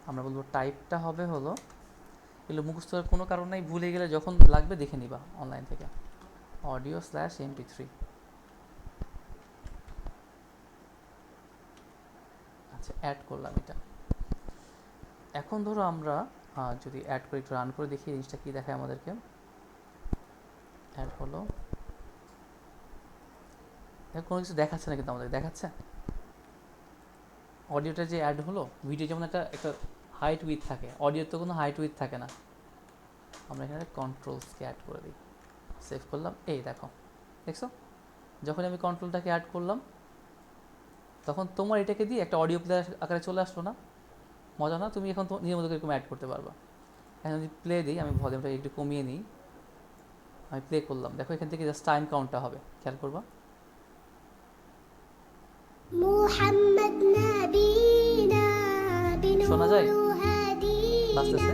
আমরা বলবো টাইপটা হবে হলো, এগুলো মুখস্থ করার কোনো কারণ নাই, ভুলে গেলে যখন লাগবে দেখে নিবা অনলাইন থেকে, audio/mp3। আচ্ছা, অ্যাড করলাম এটা। এখন ধরো আমরা যদি অ্যাড করে একটু রান করে দেখি জিনিসটা কী দেখায় আমাদেরকে। অ্যাড হলো, কোনো কিছু দেখাচ্ছে না, কিন্তু আমাদের দেখাচ্ছে অডিওটা যে অ্যাড হলো। ভিডিও যেমন একটা হাইট উইথ থাকে, অডিওর তো কোনো হাইট উইথ থাকে না। আমরা এখানে কন্ট্রোলসকে অ্যাড করে দিই, সেভ করলাম। এই দেখো, দেখছো, যখন আমি কন্ট্রোলটাকে অ্যাড করলাম, তখন তোমার এটাকে দিয়ে একটা অডিও প্লেয়ার আকারে চলে আসলো না? মজা না? তুমি এখন তো নিজের মতো এরকম অ্যাড করতে পারবা। এখন যদি প্লে দিই, আমি ভলিউমটা একটু কমিয়ে নিই, আমি প্লে করলাম, দেখো এখান থেকে জাস্ট টাইম কাউন্টটা হবে, খেয়াল করবা। শোনা যায় বাজতেছে।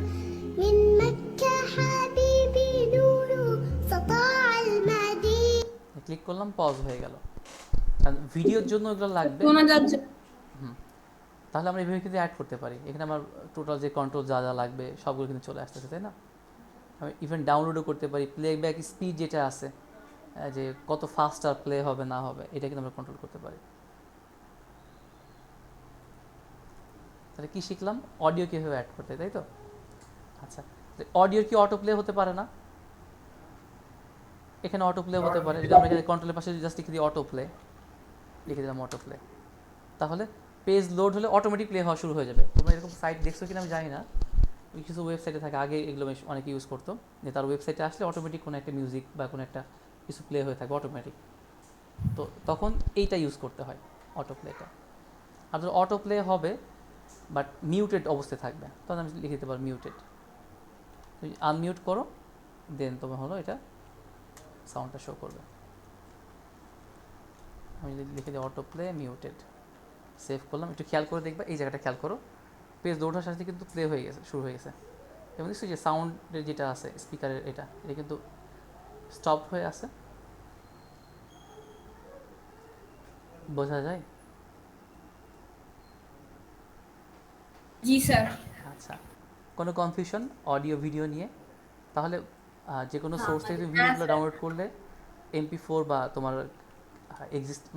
ক্লিক করলাম, পজ হয়ে গেল, কারণ ভিডিওর জন্য এগুলো লাগবে। শোনা যাচ্ছে। তাহলে আমরা এইভাবে কিন্তু অ্যাড করতে পারি। এখানে আমার টোটাল যে কন্ট্রোল যা যা লাগবে সবগুলো কিন্তু চলে আসতেছে, তাই না? আমি ইভেন ডাউনলোডও করতে পারি, প্লেব্যাক স্পিড যেটা আছে, যে কত ফাস্ট আর প্লে হবে না হবে, এটা কিন্তু আমরা কন্ট্রোল করতে পারি। তাহলে কী শিখলাম? অডিও কীভাবে অ্যাড করতে, তাই তো? আচ্ছা, অডিওর কি অটো প্লে হতে পারে না? এখানে অটো প্লে হতে পারে। যদি আমরা এখানে কন্ট্রোলের পাশে জাস্ট লিখে দিই অটো প্লে, লিখে দিলাম অটো প্লে, তাহলে পেজ লোড হলে অটোমেটিক প্লে হওয়া শুরু হয়ে যাবে। তোমরা এরকম সাইট দেখছো কিনা আমি জানি না, কিছু ওয়েবসাইটে থাকে, আগে এগুলো বেশ অনেকে ইউজ করতো, যে তার ওয়েবসাইটে আসলে অটোমেটিক কোনো একটা মিউজিক বা কোনো একটা কিছু প্লে হয়ে থাকে অটোমেটিক। তো তখন এইটা ইউজ করতে হয়, অটো প্লেটা। আর ধর অটো প্লে হবে বাট মিউটেড অবস্থায় থাকবে, তখন আমি লিখে দিতে পারবো মিউটেড। তুমি আনমিউট করো, দেন তোমার হলো এটা সাউন্ডটা শো করবে। আমি যদি লিখে দিই অটো প্লে মিউটেড, সেভ করলাম, একটু খেয়াল করে দেখবা এই জায়গাটা খেয়াল করো, পেজ দৌড়ার সাথে কিন্তু প্লে হয়ে গেছে, শুরু হয়ে গেছে। এবং দেখছি যে সাউন্ডের যেটা আছে স্পিকারের এটা কিন্তু স্টপ হয়ে আছে, বোঝা যায়? জি স্যার। আচ্ছা, কোনো কনফিউশন অডিও ভিডিও নিয়ে? তাহলে যে কোনো সোর্স থেকে তুমি হ্যাঁ ভিডিওগুলো স্যার। ডাউনলোড করলে MP4 বা তোমার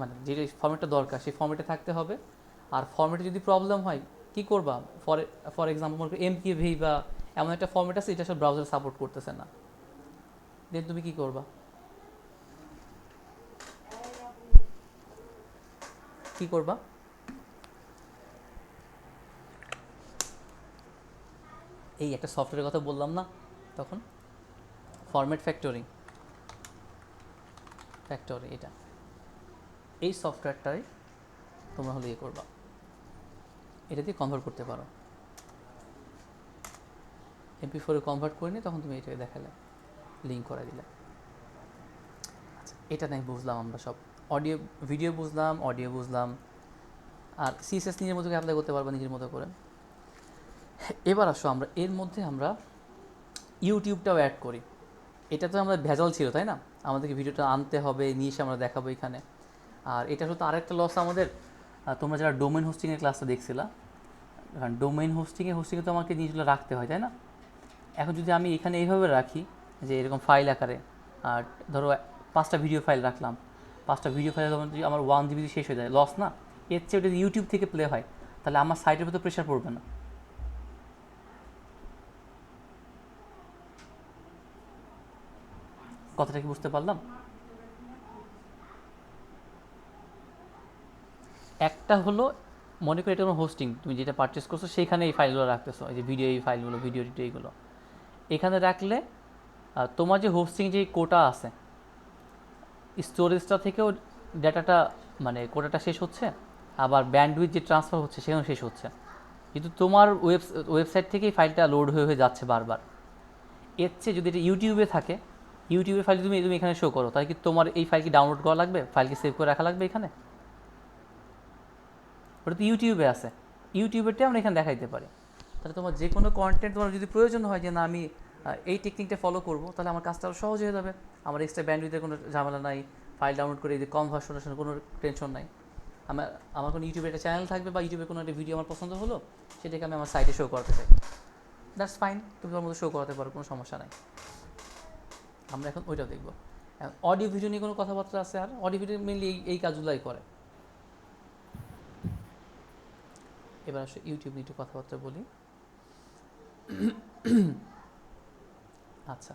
মানে যে ফর্মেটটা দরকার সেই ফর্মেটে থাকতে হবে। আর ফর্মেটে যদি প্রবলেম হয় কী করবা, ফর ফর এক্সাম্পল মনে করো MKV বা এমন একটা ফর্মেট আছে এটা সব ব্রাউজার সাপোর্ট করতেছে না, দেন তুমি কী করবা? কী করবা? এই একটা সফটওয়্যারের কথা বললাম না তখন, ফরম্যাট ফ্যাক্টরি এটা, এই সফটওয়্যারটাই তোমরা হলে ইয়ে করবা, এটা দিয়ে কনভার্ট করতে পারো। MP4 কনভার্ট করে নিয়ে তখন তুমি এটাকে দেখালে, লিঙ্ক করে দিলে। আচ্ছা, এটা নাই বুঝলাম আমরা সব, অডিও ভিডিও বুঝলাম, অডিও বুঝলাম। আর CSS নিজের মতো করে অ্যাপ্লাই করতে পারবো নিজের মতো করে। এবার আসো আমরা এর মধ্যে আমরা ইউটিউবটাও অ্যাড করি। এটা তো আমাদের ভেজাল ছিল তাই না, আমাদেরকে ভিডিওটা আনতে হবে, নিয়ে এসে আমরা দেখাবো এখানে। আর এটা হতো আরেকটা লস আমাদের, তোমরা যারা ডোমেইন হোস্টিংয়ের ক্লাসটা দেখছিলা, কারণ ডোমেইন হোস্টিংয়ে তো আমাকে জিনিসগুলো রাখতে হয় তাই না। এখন যদি আমি এখানে এইভাবে রাখি যে এরকম ফাইল আকারে, আর ধরো 5টা ভিডিও ফাইল রাখলাম, 5টা ভিডিও ফাইল যখন যদি আমার 1 GB শেষ হয়ে যায়, লস না? এর চেয়ে যদি ইউটিউব থেকে প্লে হয় তাহলে আমার সাইটের উপর প্রেশার পড়বে না। কথাটা কি বুঝতে পারলাম? একটা হলো মনে করি এটা কোনো হোস্টিং, তুমি যেটা পারচেস করছো সেইখানে এই ফাইলগুলো রাখতেছো, এই যে ভিডিও, এই ফাইলগুলো, ভিডিও এইগুলো এখানে রাখলে তোমার যে হোস্টিং যে কোটা আছে স্টোরেজটা থেকেও ডাটাটা মানে কোটাটা শেষ হচ্ছে, আবার ব্যান্ডউইথ যে ট্রান্সফার হচ্ছে সেখানেও শেষ হচ্ছে, কিন্তু তোমার ওয়েবসাইট থেকেই ফাইলটা লোড হয়ে হয়ে যাচ্ছে বারবার। এর চেয়ে যদি এটা ইউটিউবে থাকে, ইউটিউবের ফাইল তুমি তুমি এখানে শো করো, তাহলে কি তোমার এই ফাইল কি ডাউনলোড করা লাগবে, ফাইলকে সেভ করে রাখা লাগবে এখানে? ওটা তো ইউটিউবে আছে, ইউটিউবেরটাই আমরা এখানে দেখাইতে পারি। তাহলে তোমার যে কোনো কন্টেন্ট তোমার যদি প্রয়োজন হয় যে না আমি এই টেকনিকটা ফলো করবো, তাহলে আমার কাজটা আরও সহজ হয়ে যাবে, আমার এক্সট্রা ব্যান্ডউইথের কোনো ঝামেলা নাই, ফাইল ডাউনলোড করে এই যে কনভার্সনের কোনো টেনশন নাই। আমার আমার কোনো ইউটিউবে একটা চ্যানেল থাকবে বা ইউটিউবে কোনো একটা ভিডিও আমার পছন্দ হলো, সেটাকে আমি আমার সাইটে শো করাতে চাই, দ্যাটস ফাইন, তুমি তোমার মতো শো করাতে পারো, কোনো সমস্যা নাই। আমরা এখন ওইটাও দেখবো। অডিও ভিডিও নিয়ে কোনো কথাবার্তা আছে? আর অডিও ভিডিও মেনলি এই কাজগুলোই করে। এবার আসলে ইউটিউব নিয়ে একটু কথাবার্তা বলি। আচ্ছা,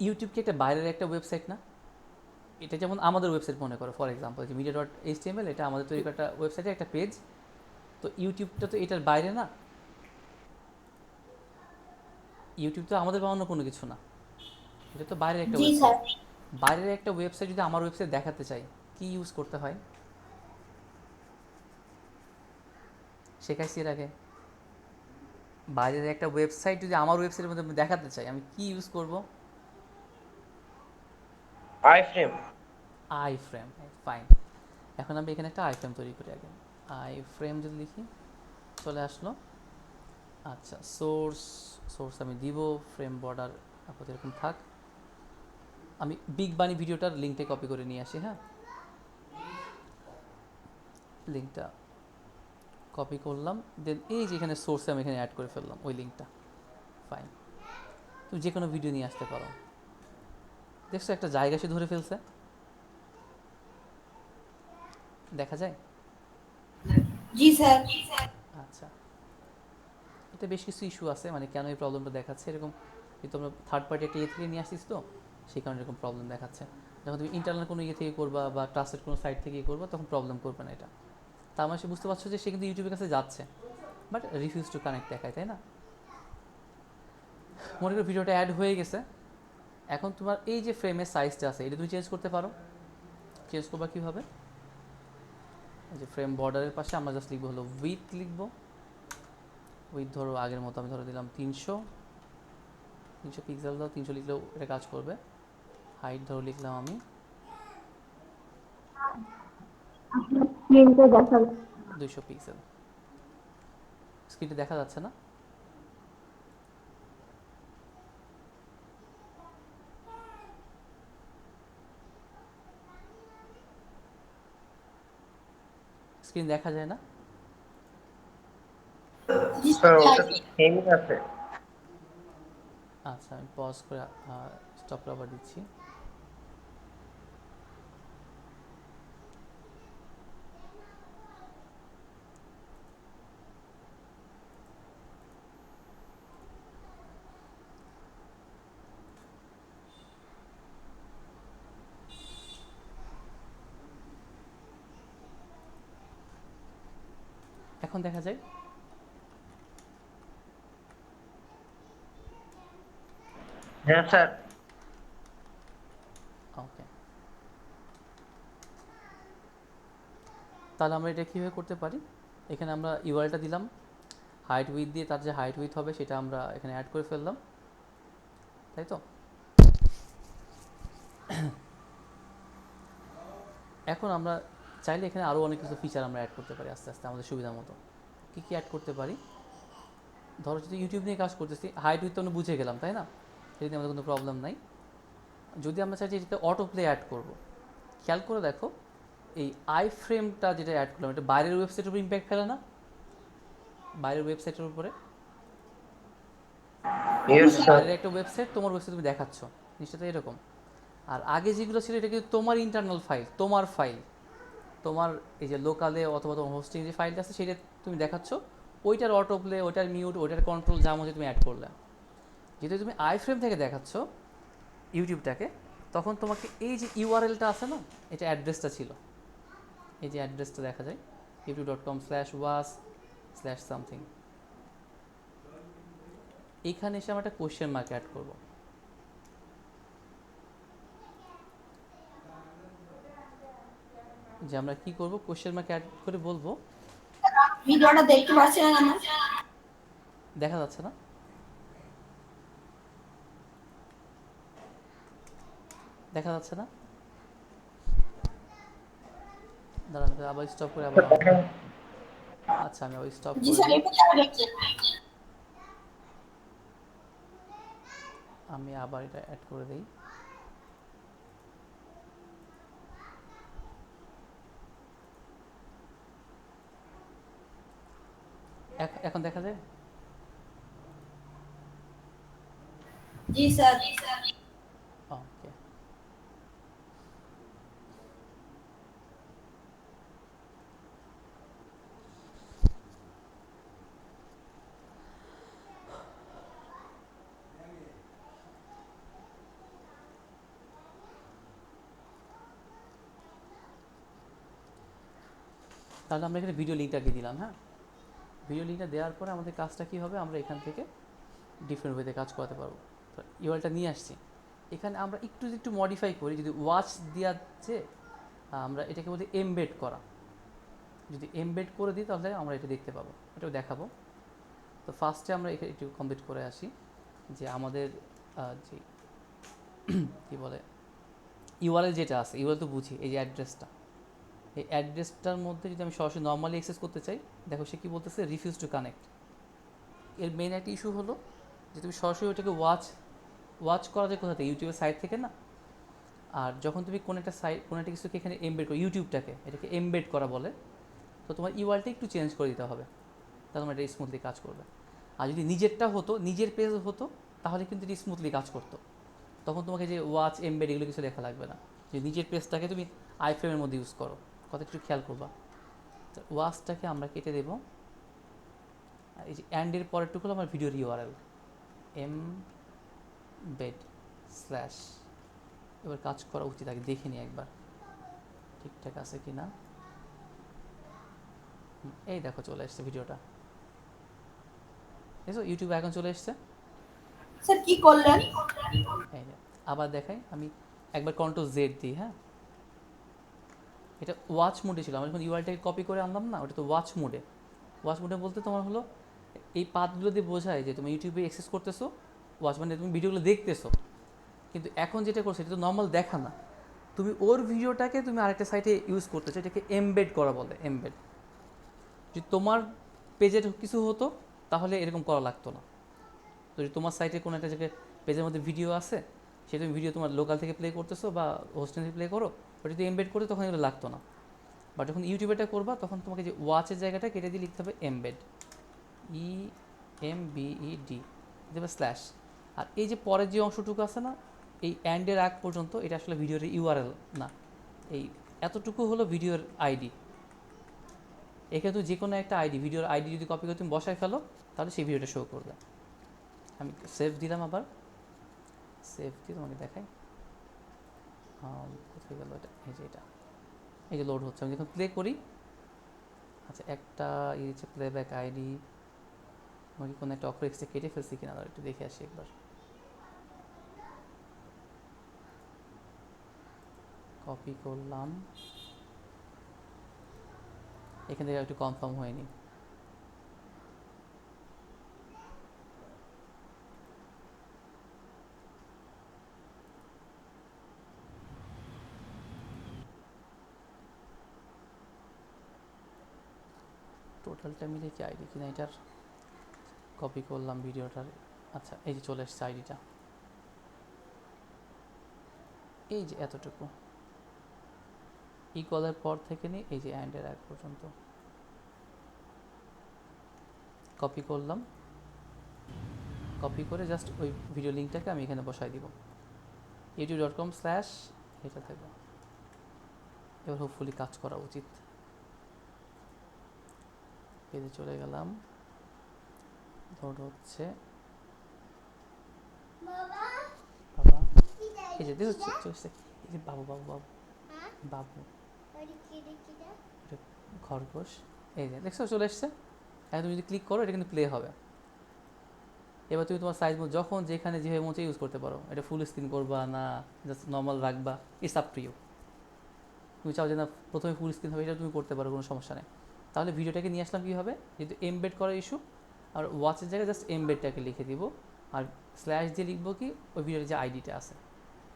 ইউটিউব কি একটা বাইরের একটা ওয়েবসাইট না? এটা যেমন আমাদের ওয়েবসাইট মনে করো, ফর এক্সাম্পল যে media.html, এটা আমাদের তৈরি করা একটা ওয়েবসাইটে একটা পেজ, তো ইউটিউবটা তো এটার বাইরে না, ইউটিউব তো আমাদের বানানো কোনো কিছু না, এটা তো বাইরের একটা জি স্যার। ওয়েবসাইট। বাইরের একটা ওয়েবসাইট যদি আমার ওয়েবসাইট দেখাতে চাই, কি ইউজ করতে হয় শেখাইছি এর আগে? বাইরের একটা ওয়েবসাইট যদি আমার ওয়েবসাইটের মধ্যে আমি দেখাতে চাই, আমি কি ইউজ করব? আইফ্রেম। I frame, fine. এখন আমি এখানে একটা আই ফ্রেম তৈরি করি আগে। আই ফ্রেম যদি লিখি চলে আসলো। আচ্ছা, সোর্স আমি দিব ফ্রেম বর্ডার আপাতত এরকম থাক। আমি বিগ বানি ভিডিওটার লিঙ্কটা কপি করে নিয়ে আসি। হ্যাঁ, লিঙ্কটা কপি করলাম, দেন এই যে এখানে সোর্সে আমি এখানে অ্যাড করে ফেললাম ওই লিঙ্কটা, ফাইন। তুমি যে কোনো ভিডিও নিয়ে আসতে পারো। দেখছো একটা জায়গা সে ধরে ফেলছে, দেখা যায়? জি স্যার। আচ্ছা, এটা বেশ কিছু ইস্যু আছে, মানে কেন এই প্রবলেমটা দেখাচ্ছে এরকম, কিন্তু আমরা থার্ড পার্টি একটা ইয়ে থেকে নিয়ে আসছিস তো সেই কারণে এরকম প্রবলেম দেখাচ্ছে। যখন তুমি ইন্টারনাল কোনো ইয়ে থেকে করবা বা ট্রাস্টেড কোনো সাইট থেকে করবা তখন প্রবলেম করবে না এটা। তার মানে সে বুঝতে পারছো যে সে কিন্তু ইউটিউবের কাছে যাচ্ছে, বাট রিফিউজ টু কানেক্ট দেখায়, তাই না? মনে করো ভিডিওটা অ্যাড হয়ে গেছে, এখন তোমার এই যে ফ্রেমের সাইজটা আছে এটা তুমি চেঞ্জ করতে পারো। চেঞ্জ করবা কীভাবে? এই যে ফ্রেম বর্ডারের পাশে আমরা জাস্ট লিখবো হলো উইথ, লিখবো উইথ ধরো আগের মতো আমি ধরো দিলাম 300 পিক্সেল দাও, 300 লিখলেও এটা কাজ করবে। হাইট ধরো লিখলাম আমি স্ক্রিনটা দেখাল 200 পিক্সেল। স্ক্রিনটা দেখা যাচ্ছে না? স্ক্রিন দেখা যায় না? স্যার ওটা তো সেমই আছে। আচ্ছা আমি পজ করে স্টপ আবার দিচ্ছি। এখন দেখা যায়? হ্যাঁ স্যার। ওকে, তাহলে আমরা এটা কীভাবে করতে পারি? এখানে আমরা ইউআরএলটা দিলাম, হাইট উইথ দিয়ে তার যে হাইট উইথ হবে সেটা আমরা এখানে অ্যাড করে ফেললাম, তাই তো? এখন আমরা চাইলে এখানে আরও অনেক কিছু ফিচার আমরা অ্যাড করতে পারি আস্তে আস্তে আমাদের সুবিধা মতো। কী কী অ্যাড করতে পারি? ধরো যদি ইউটিউব নিয়ে কাজ করতেছি, হাইট উইথ তো আমরা বুঝে গেলাম, তাই না? সেটা নিয়ে আমাদের কোনো প্রবলেম নাই। যদি আমরা চাই যে এটাতে অটো প্লে অ্যাড করবো, খেয়াল করে দেখো এই আই ফ্রেমটা যেটা অ্যাড করলাম এটা বাইরের ওয়েবসাইটের উপর ইম্প্যাক্ট ফেলে না? বাইরের ওয়েবসাইটের উপরে ইয়েস স্যার। বাইরের একটা ওয়েবসাইট, তোমার ওয়েবসাইট তুমি দেখাচ্ছ, জিনিসটা তো এরকম। আর আগে যেগুলো ছিল এটা কিন্তু তোমার ইন্টারনাল ফাইল, তোমার ফাইল, তোমার এই যে লোকালে অথবা তোমার হোস্টিং যে ফাইলটা আছে সেটা তুমি দেখাচ্ছ, ওইটার অটো প্লে, ওইটার মিউট, ওইটার কন্ট্রোল যা মধ্যে তুমি অ্যাড করলে। যেহেতু তুমি আই ফ্রেম থেকে দেখাচ্ছ ইউটিউবটাকে, তখন তোমাকে এই যে ইউআরএলটা আছে না, এটা অ্যাড্রেসটা ছিল, এই যে অ্যাড্রেসটা দেখা যায় youtube.com/was/something, এইখানে এসে আমরা একটা কোশ্চেন মার্ক অ্যাড করবো। যে আমরা কি করব, কোশ্চেন মার্ক অ্যাড করে বলবো, ভিডিওটা দেখতে পাচ্ছি না কেন? দেখা যাচ্ছে না? দেখা যাচ্ছে না? দাঁড়ান আবার স্টপ করে আবার আচ্ছা আমি আবার স্টপ জি করে স্যার, দিই। এটা দেখা যাচ্ছে। আমি আবার এটা অ্যাড করে দিই। এখন দেখা যায়? জি স্যার। ওকে, তাহলে আমরা এখানে ভিডিও লিঙ্কটা দিয়ে দিলাম। হ্যাঁ, ভিডিও লিঙ্কটা দেওয়ার পরে আমাদের কাজটা কী হবে, আমরা এখান থেকে ডিফারেন্ট ওয়েতে কাজ করাতে পারবো। ইউআরএলটা নিয়ে আসছি, এখানে আমরা একটু মডিফাই করি, যদি ওয়াচ দেওয়াচ্ছে আমরা এটাকে বলি এমবেড করা, যদি এমবেড করে দিই তাহলে আমরা এটা দেখতে পাবো, এটাও দেখাবো। তো ফার্স্টে আমরা এখানে একটু কমপ্লিট করে আসি যে আমাদের যে কী বলে ইউআরএল যেটা আছে, ইউআরএল তো বুঝি, এই যে অ্যাড্রেসটা, এই অ্যাড্রেসটার মধ্যে যদি আমি সরাসরি নর্মালি অ্যাক্সেস করতে চাই, দেখো সে কী বলতেছে, রিফিউজ টু কানেক্ট। এর মেইন একটা ইস্যু হলো যে তুমি সরাসরি ওটাকে ওয়াচ করা যায় কোথা থেকে, ইউটিউবের সাইট থেকে না। আর যখন তুমি কোনো একটা কিছুকে এখানে এমবেড করো, ইউটিউবটাকে এটাকে এমবেড করা বলে, তো তোমার ইউআরএলটা একটু চেঞ্জ করে দিতে হবে, তাহলে তোমার এটা স্মুথলি কাজ করবে। আর যদি নিজেরটা হতো, নিজের পেজ হতো, তাহলে কিন্তু এটা স্মুথলি কাজ করতো, তখন তোমাকে যে ওয়াচ এমবেড এগুলো কিছু লেখা লাগবে না। যে নিজের পেজটাকে তুমি আইফ্রেমের মধ্যে ইউজ করো, কথা একটু খেয়াল করবা। তো ওয়াচটাকে আমরা কেটে দেব, এই যে অ্যান্ডের পরেরটুকু হলো আমার ভিডিওর ইউআরএল এমবেড স্ল্যাশ। এবার কাজ করা উচিত, আগে দেখে নিই একবার ঠিকঠাক আছে কি না। এই দেখো চলে এসছে ভিডিওটা। দেখছো ইউটিউব এখন চলে এসছে। স্যার কি করলেন? এই যে আবার দেখাই, আমি একবার কন্ট্রোল জেড দিই, হ্যাঁ এটা ওয়াচ মোডে ছিল, আমি যখন ইউআরটাকে কপি করে আনলাম না, ওটা তো ওয়াচ মোডে। ওয়াচ মোডে বলতে তোমার হলো এই পাথগুলো দিয়ে বোঝায় যে তুমি ইউটিউবে অ্যাক্সেস করতেছো, ওয়াচ মানে তুমি ভিডিওগুলো দেখতেছো, কিন্তু এখন যেটা করছো এটা তো নর্মাল দেখা না, তুমি ওর ভিডিওটাকে তুমি আরেকটা সাইটে ইউজ করতেছো, এটাকে এমবেড করা বলে, এমবেড। যদি তোমার পেজের কিছু হতো তাহলে এরকম করা লাগতো না। তো যদি তোমার সাইটে কোনো একটা জায়গায় পেজের মধ্যে ভিডিও আছে, সেটা তুমি ভিডিও তোমার লোকাল থেকে প্লে করতেছো বা হোস্টেল থেকে প্লে করো, ওটা যদি এমবেড করে তখন এগুলো লাগতো না। বাট যখন ইউটিউবেটা করবা তখন তোমাকে যে ওয়াচের জায়গাটা কেটে দিয়ে লিখতে হবে এমবেড, EMBED, দেবে স্ল্যাশ। আর এই যে পরের যে অংশটুকু আছে না, এই অ্যান্ডের আগ পর্যন্ত, এটা আসলে ভিডিওর ইউআরএল না, এই এতটুকু হলো ভিডিওর আইডি। এখানে তুমি যে কোনো একটা আইডি, ভিডিওর আইডি যদি কপি করে তুমি বসায় ফেলো তাহলে সেই ভিডিওটা শো করবে। আমি সেভ দিলাম, আবার সেভ দিয়ে তোমাকে দেখাই কোথায় গেল এটা, এই যে এটা, এই যে লোড হচ্ছে, আমি যখন প্লে করি, আচ্ছা একটা এই হচ্ছে প্লেব্যাক আইডি, আমি কোনো একটা অক্ষর এক্সট্রা কেটে ফেলছি কিনা একটু দেখে আসি একবার। কপি করলাম, এখান থেকে একটু কনফার্ম হয়নি। টোটালটা মিলে কি আইডি কিনা এটার, কপি করলাম ভিডিওটার, আচ্ছা এই যে চলে এসছে আইডিটা, এই যে এতটুকু ইকুয়ালের পর থেকে নিয়ে এই যে অ্যান্ডের আগ পর্যন্ত কপি করলাম, কপি করে জাস্ট ওই ভিডিও লিঙ্কটাকে আমি এখানে বসাই দিব, youtube.com/ এটা থেকে। এবার হোপফুলি কাজ করা উচিত। পেজে চলে গেলাম, লোড হচ্ছে, বাবা এই যে দেখো চলছে, এই যে বাবু বাবু বাবু বাবু, এটা খরগোশ, এই যে দেখছো চলে এসছে। এখন তুমি যদি ক্লিক করো এটা কিন্তু প্লে হবে। এবার তুমি তোমার সাইজ যখন যেখানে যেভাবে মন ইউজ করতে পারো, এটা ফুল স্ক্রিন করবা না জাস্ট নর্মাল রাখবা, ইটস আপ টু ইউ। তুমি চাও যে না প্রথমে ফুল স্ক্রিন হবে, এটা তুমি করতে পারো, কোনো সমস্যা নেই। তাহলে ভিডিওটাকে নিয়ে আসলাম কী হবে, যেহেতু এমবেড করার ইস্যু, আর ওয়াচের জায়গায় জাস্ট এমবেডটাকে লিখে দিব, আর স্ল্যাশ দিয়ে লিখবো কি ওই ভিডিওর যে আইডিটা আছে।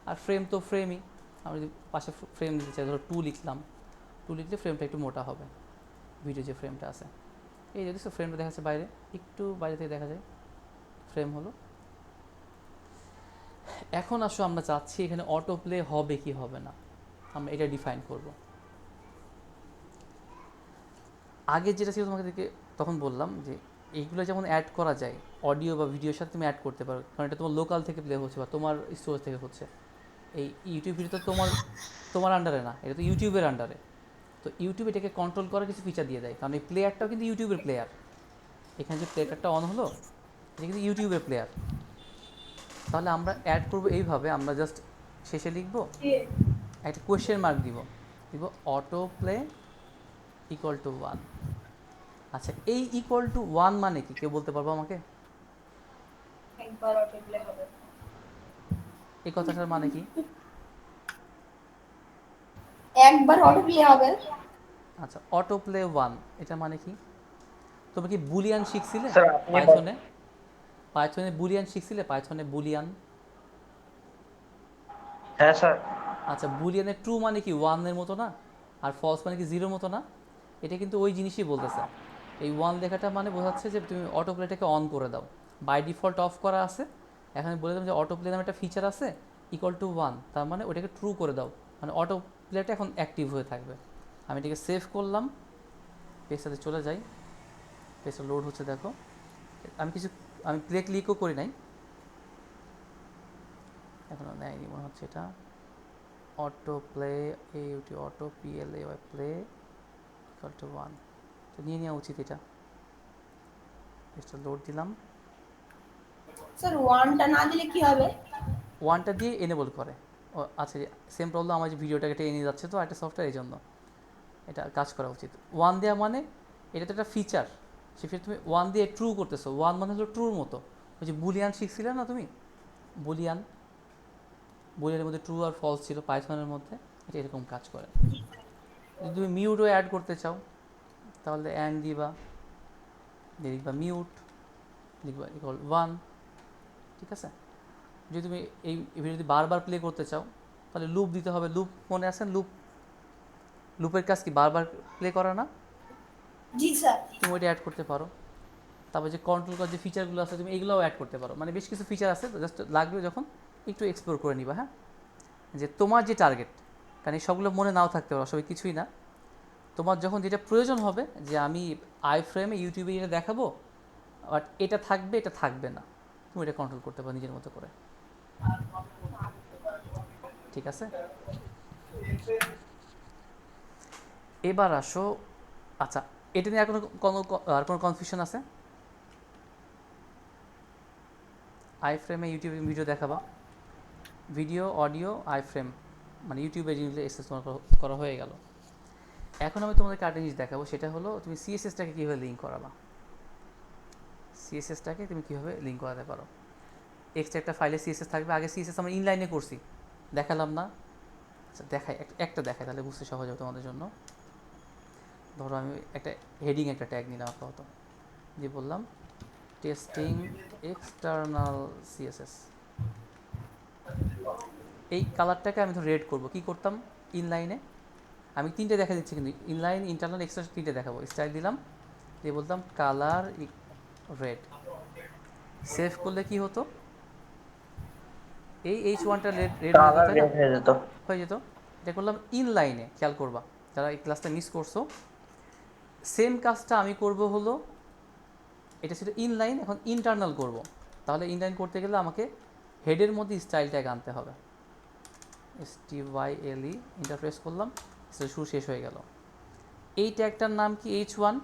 আর ফ্রেম তো ফ্রেমই, আমরা যদি পাশে ফ্রেম দিতে চাই, ধরো 2 লিখলাম, 2 লিখলে ফ্রেমটা একটু মোটা হবে, ভিডিও যে ফ্রেমটা আছে। এই যদি ফ্রেমটা দেখা যাচ্ছে বাইরে, একটু বাইরে থেকে দেখা যায় ফ্রেম হলো। এখন আসো আমরা চাচ্ছি এখানে অটো প্লে হবে কি হবে না, আমরা এটা ডিফাইন করব। আগে যেটা ছিল তোমাকে তখন বললাম যে এইগুলো যেমন অ্যাড করা যায়, অডিও বা ভিডিওর সাথে তুমি অ্যাড করতে পারো, কারণ এটা তোমার লোকাল থেকে প্লে হচ্ছে বা তোমার স্টোরেজ থেকে হচ্ছে। এই ইউটিউব ভিডিও তো তোমার আন্ডারে না, এটা তো ইউটিউবের আন্ডারে। তো ইউটিউব এটাকে কন্ট্রোল করার কিছু ফিচার দিয়ে দেয়, কারণ এই প্লেয়ারটাও কিন্তু ইউটিউবের প্লেয়ার। এখানে যে প্লেয়ারটা অন হলো, এটা কিন্তু ইউটিউবের প্লেয়ার। তাহলে আমরা অ্যাড করব এইভাবে, আমরা জাস্ট শেষে লিখব একটা কোয়েশ্চেন মার্ক দিব অটো প্লে ইকুয়াল টু 1। আচ্ছা এই ইকুয়াল টু 1 মানে কি, কেউ বলতে পারবো আমাকে? একবার অটো প্লে হবে, এই কথাটার মানে কি? একবার অটো প্লে হবে। আচ্ছা অটো প্লে 1 এটা মানে কি? তোমরা কি বুলিয়ান শিখছিলে স্যার আপনি পাইথনে? পাইথনে বুলিয়ান শিখছিলে, পাইথনে বুলিয়ান? হ্যাঁ স্যার। আচ্ছা বুলিয়ানের ট্রু মানে কি 1 এর মতো না, আর ফলস মানে কি 0 মতো না? এটা কিন্তু ওই জিনিসই বলতেছে। এই 1 লেখাটা মানে বোঝাচ্ছে যে তুমি অটো প্লেটাকে অন করে দাও, বাই ডিফল্ট অফ করা আছে। এখন বলে দিলাম যে অটো প্লে নামে একটা ফিচার আছে ইকুয়াল টু 1, তার মানে ওটাকে ট্রু করে দাও, মানে অটো প্লেটা এখন অ্যাক্টিভ হয়ে থাকবে। আমি এটাকে সেভ করলাম, পেজটাতে চলে যাই, পেজটা লোড হচ্ছে দেখো। আমি প্লে ক্লিকও করি নাই, এখনও নেয়নি মনে হচ্ছে। এটা auto play AUT auto PLAY play equal to 1, তো নিয়ে নেওয়া উচিত এটা। পেজটা লোড দিলাম, স্যার ওয়ানটা না দিলে কি হবে? 1টা দিয়ে এনেবল করে। ও আচ্ছা সেম প্রবলেম, আমার যে ভিডিওটাকে টেনে নিয়ে যাচ্ছে তো একটা সফটওয়্যার, এই জন্য এটা কাজ করা উচিত। 1 দেওয়া মানে এটা তো একটা ফিচার, সেক্ষেত্রে তুমি ওয়ান দিয়ে ট্রু করতেছো, ওয়ান মানে হলো ট্রুর মতো। ওই যে বুলিয়ান শিখছিলে না তুমি, বুলিয়ান, বুলিয়ানের মধ্যে ট্রু আর ফলস ছিল পাইথনের মধ্যে, এটা এরকম কাজ করে। যদি তুমি মিউটও অ্যাড করতে চাও তাহলে অ্যান্ড দিবা, দিয়ে লিখবা মিউট, লিখবা ইকুয়াল ওয়ান, ঠিক আছে। যদি তুমি এই ভিডিও যদি বারবার প্লে করতে চাও তাহলে লুপ দিতে হবে। লুপ মনে আছে? লুপের কাজ কি বারবার প্লে করা না? জি স্যার। তুমি ওইটা অ্যাড করতে পারো। তারপর যে কন্ট্রোল করার যে ফিচারগুলো আছে তুমি এগুলোও অ্যাড করতে পারো। মানে বেশ কিছু ফিচার আছে, জাস্ট লাগবে যখন একটু এক্সপ্লোর করে নিবা। হ্যাঁ, যে তোমার যে টার্গেট, কারণ এই সবগুলো মনে নাও থাকতে পারো, সবই কিছুই না। তোমার যখন যেটা প্রয়োজন হবে যে আমি আই ফ্রেমে ইউটিউবে এটা দেখাবো, বাট এটা থাকবে এটা থাকবে না, তুমি এটা কন্ট্রোল করতে পারো নিজের মতো করে, ঠিক আছে। এবার আসো, আচ্ছা এটা নিয়ে আর কোনো কনফিউশন আছে? আই ফ্রেমে ইউটিউবে ভিডিও দেখাবা, ভিডিও অডিও আই ফ্রেম, মানে ইউটিউবে জিনিসগুলো এক্সেস করা হয়ে গেল। এখন আমি তোমাদেরকে আরেকটা জিনিস দেখাবো, সেটা হলো তুমি সিএসএসটাকে কীভাবে লিঙ্ক করাবা। সিএসএসটাকে তুমি কীভাবে লিঙ্ক করাতে পারো। এক্সট্রা একটা ফাইলে সিএসএস থাকবে। আগে সিএসএস আমরা ইনলাইনে করছি, দেখালাম না? আচ্ছা দেখাই, একটা দেখাই তাহলে বুঝতে সহজ হবে তোমাদের জন্য। ধরো আমি একটা হেডিং একটা ট্যাগ নিলাম আপাতত, দিয়ে বললাম টেস্টিং এক্সটার্নাল সিএসএস। এই কালারটাকে আমি ধর রেড করব। কি করতাম ইনলাইনে, আমি তিনটে দেখা দিচ্ছি কিন্তু ইনলাইন ইন্টারনাল এক্সটার্নাল তিনটে দেখাবো। স্টাইল দিলাম, দিয়ে বলতাম কালার রেড। সেভ করলে কি হতো, এই H1টা রেড রেড হয়ে যেত, কালার তাই না? রেড হয়ে যেত। হয়ে যেত। এটা করলাম ইনলাইনে, খেয়াল করবা যারা এই ক্লাসটা মিস করছো। সেম কাজটা আমি করব হলো, এটা ছিল ইনলাইন, এখন ইন্টারনাল করব। তাহলে ইনলাইন করতে গেলে আমাকে হেডের মধ্যে স্টাইল ট্যাগ আনতে হবে, STYLE, ইন্টারপ্রেস করলাম, শুরু শেষ হয়ে গেল। এই ট্যাগটার নাম কি H1।